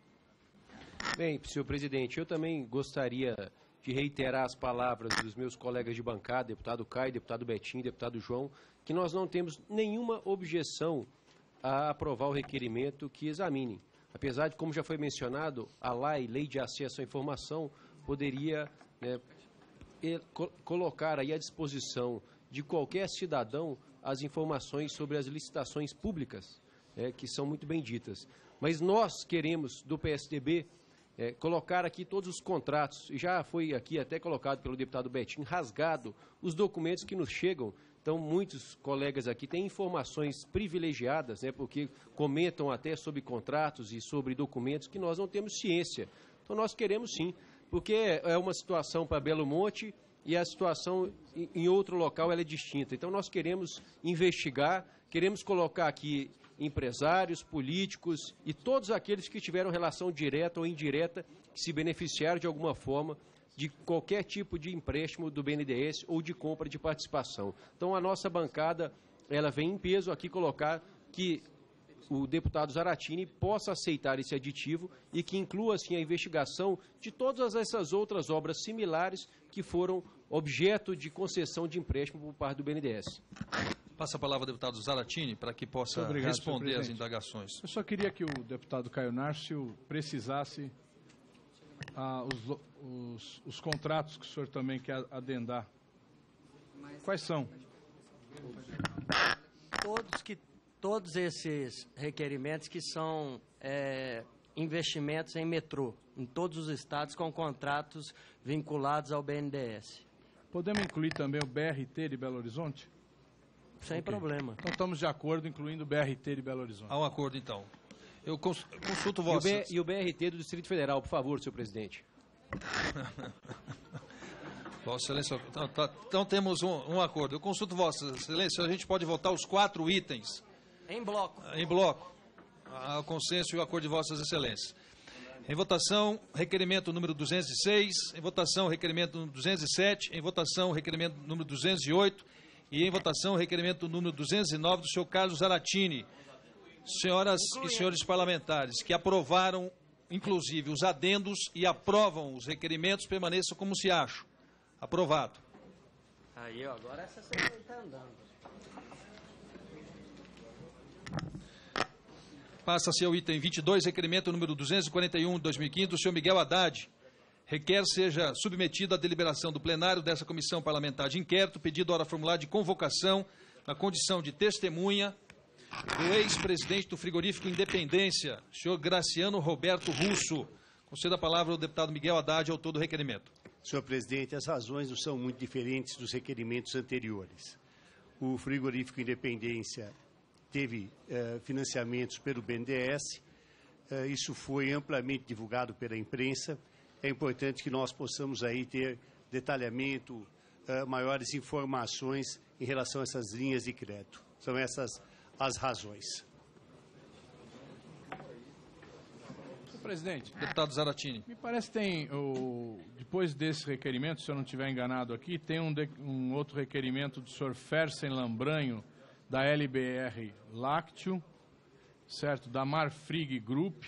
Bem, senhor presidente, eu também gostaria de reiterar as palavras dos meus colegas de bancada, deputado Caio, deputado Betinho, deputado João, que nós não temos nenhuma objeção a aprovar o requerimento que examine. Apesar de, como já foi mencionado, a Lei de Acesso à Informação poderia colocar aí à disposição de qualquer cidadão as informações sobre as licitações públicas, que são muito bem ditas. Mas nós queremos, do PSDB, colocar aqui todos os contratos, e já foi aqui até colocado pelo deputado Betinho, rasgado os documentos que nos chegam. Então, muitos colegas aqui têm informações privilegiadas, porque comentam até sobre contratos e sobre documentos que nós não temos ciência. Então, nós queremos sim, porque é uma situação para Belo Monte e a situação em outro local ela é distinta. Então, nós queremos investigar, queremos colocar aqui empresários, políticos e todos aqueles que tiveram relação direta ou indireta, que se beneficiaram de alguma forma de qualquer tipo de empréstimo do BNDES ou de compra de participação. Então, a nossa bancada, ela vem em peso aqui colocar que o deputado Zaratini possa aceitar esse aditivo e que inclua, assim, a investigação de todas essas outras obras similares que foram objeto de concessão de empréstimo por parte do BNDES. Passa a palavra ao deputado Zaratini para que possa responder às indagações. Eu só queria que o deputado Caio Nárcio precisasse os contratos que o senhor também quer adendar. Quais são? Todos esses requerimentos que são investimentos em metrô, em todos os estados com contratos vinculados ao BNDES. Podemos incluir também o BRT de Belo Horizonte? Sem problema. Então estamos de acordo, incluindo o BRT de Belo Horizonte. Há um acordo, então. Eu consulto vossas... E o BRT do Distrito Federal, por favor, senhor presidente. Vossa Excelência, então temos um acordo. Eu consulto Vossa Excelência, a gente pode votar os 4 itens. Em bloco. Em bloco. O consenso e o acordo de Vossas Excelências. Em votação, requerimento número 206. Em votação, requerimento número 207. Em votação, requerimento número 208. E em votação, requerimento número 209 do senhor Carlos Zaratini. Senhoras e senhores parlamentares que aprovaram, inclusive, os adendos e aprovam os requerimentos, permaneçam como se acham. Aprovado. Aí, ó, agora essa semana está andando. Passa-se ao item 22, requerimento número 241 de 2015 do senhor Miguel Haddad. Requer seja submetido à deliberação do plenário dessa comissão parlamentar de inquérito, pedido hora formular de convocação na condição de testemunha do ex-presidente do frigorífico Independência, senhor Graciano Roberto Russo. Concedo a palavra ao deputado Miguel Haddad, autor do requerimento. Senhor presidente, as razões não são muito diferentes dos requerimentos anteriores. O frigorífico Independência teve financiamentos pelo BNDES, isso foi amplamente divulgado pela imprensa. É importante que nós possamos aí ter detalhamento, maiores informações em relação a essas linhas de crédito. São essas as razões. Senhor presidente. Deputado Zaratini. Me parece que tem, depois desse requerimento, se eu não estiver enganado aqui, tem um outro requerimento do senhor Fersen Lambranho, da LBR Lácteo, certo? Da Marfrig Group,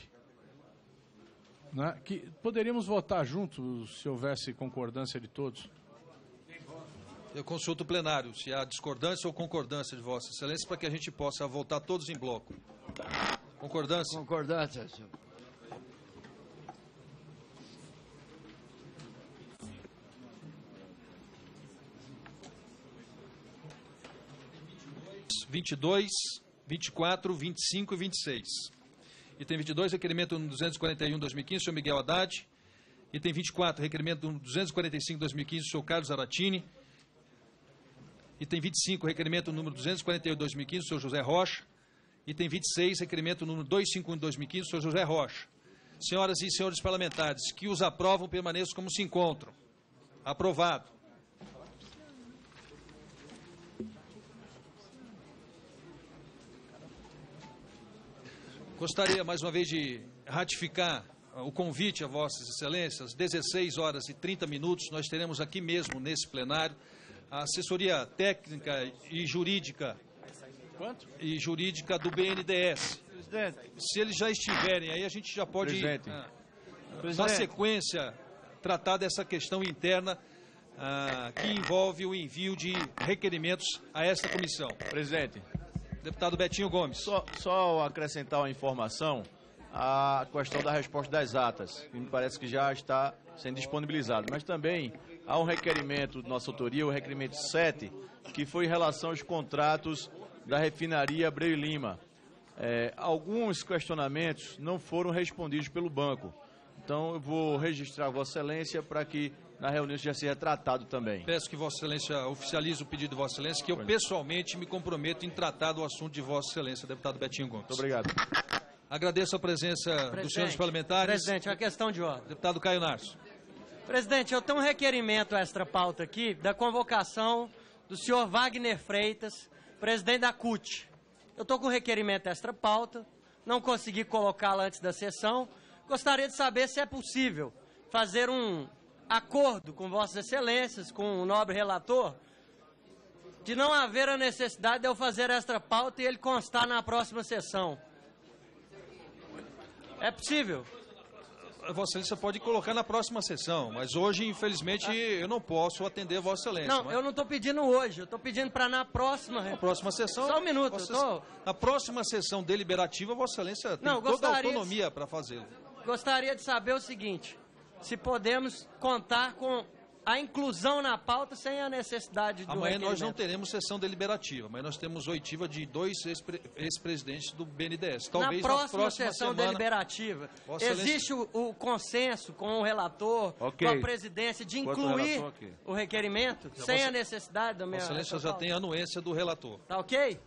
né? Que poderíamos votar juntos se houvesse concordância de todos. Eu consulto o plenário, se há discordância ou concordância de Vossa Excelência, para que a gente possa votar todos em bloco. Concordância? Concordância, senhor. Item 22, 24, 25 e 26. Item 22, requerimento número 241 de 2015, senhor Miguel Haddad. Item 24, requerimento número 245 de 2015, senhor Carlos Zaratini. Item 25, requerimento número 248 de 2015, senhor José Rocha. Item 26, requerimento número 251 de 2015, senhor José Rocha. Senhoras e senhores parlamentares, que os aprovam, permaneçam como se encontram. Aprovado. Gostaria, mais uma vez, de ratificar o convite a Vossas Excelências. 16 horas e 30 minutos, nós teremos aqui mesmo, nesse plenário, a assessoria técnica e jurídica, do BNDES. Se eles já estiverem aí, a gente já pode, na sequência, tratar dessa questão interna que envolve o envio de requerimentos a esta comissão. Presidente. Deputado Betinho Gomes. Só acrescentar uma informação, a questão da resposta das atas, que me parece que já está sendo disponibilizado. Mas também há um requerimento de nossa autoria, o requerimento 7, que foi em relação aos contratos da refinaria Abreu e Lima. Alguns questionamentos não foram respondidos pelo banco. Então, eu vou registrar a Vossa Excelência para que na reunião já seja tratado também. Peço que Vossa Excelência oficialize o pedido de Vossa Excelência, que eu pessoalmente me comprometo em tratar do assunto de Vossa Excelência, deputado Betinho Gomes. Muito obrigado. Agradeço a presença dos senhores parlamentares. Presidente, uma questão de ordem. Deputado Caio Narso. Presidente, eu tenho um requerimento extra pauta aqui da convocação do senhor Wagner Freitas, presidente da CUT. Eu estou com um requerimento extra pauta, não consegui colocá-lo antes da sessão. Gostaria de saber se é possível fazer um acordo com Vossas Excelências, com o nobre relator, de não haver a necessidade de eu fazer extra pauta e ele constar na próxima sessão. É possível? Vossa Excelência pode colocar na próxima sessão, mas hoje, infelizmente, eu não posso atender Vossa Excelência. Não, eu não estou pedindo hoje, eu estou pedindo para na próxima... Na próxima sessão... Só um minuto, Na próxima sessão deliberativa, Vossa Excelência tem toda a autonomia para fazê-lo. Gostaria de saber o seguinte, se podemos contar com a inclusão na pauta sem a necessidade do Amanhã nós não teremos sessão deliberativa, mas nós temos oitiva de 2 ex-presidentes do BNDES. Talvez na próxima sessão semana, deliberativa, existe o consenso com o relator, com a presidência, de incluir o requerimento sem a necessidade da minha... Vossa Excelência já tem a anuência do relator. Tá ok?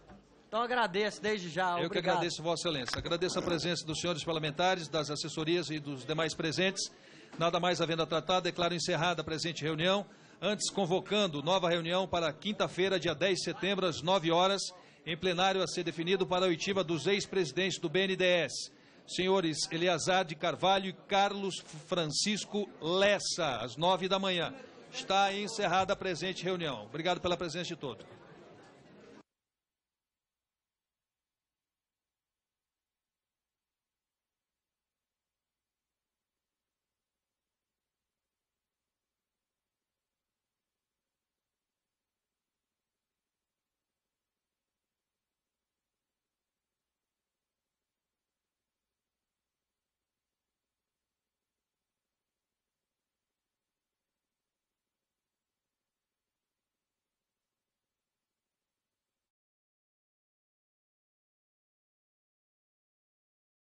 Então agradeço desde já. Eu que agradeço, Vossa Excelência. Agradeço a presença dos senhores parlamentares, das assessorias e dos demais presentes. Nada mais havendo a tratar, declaro encerrada a presente reunião. Antes, convocando nova reunião para quinta-feira, dia 10 de setembro, às 9 horas, em plenário a ser definido para a oitiva dos ex-presidentes do BNDES, senhores Eleazar de Carvalho e Carlos Francisco Lessa, às 9 da manhã. Está encerrada a presente reunião. Obrigado pela presença de todos.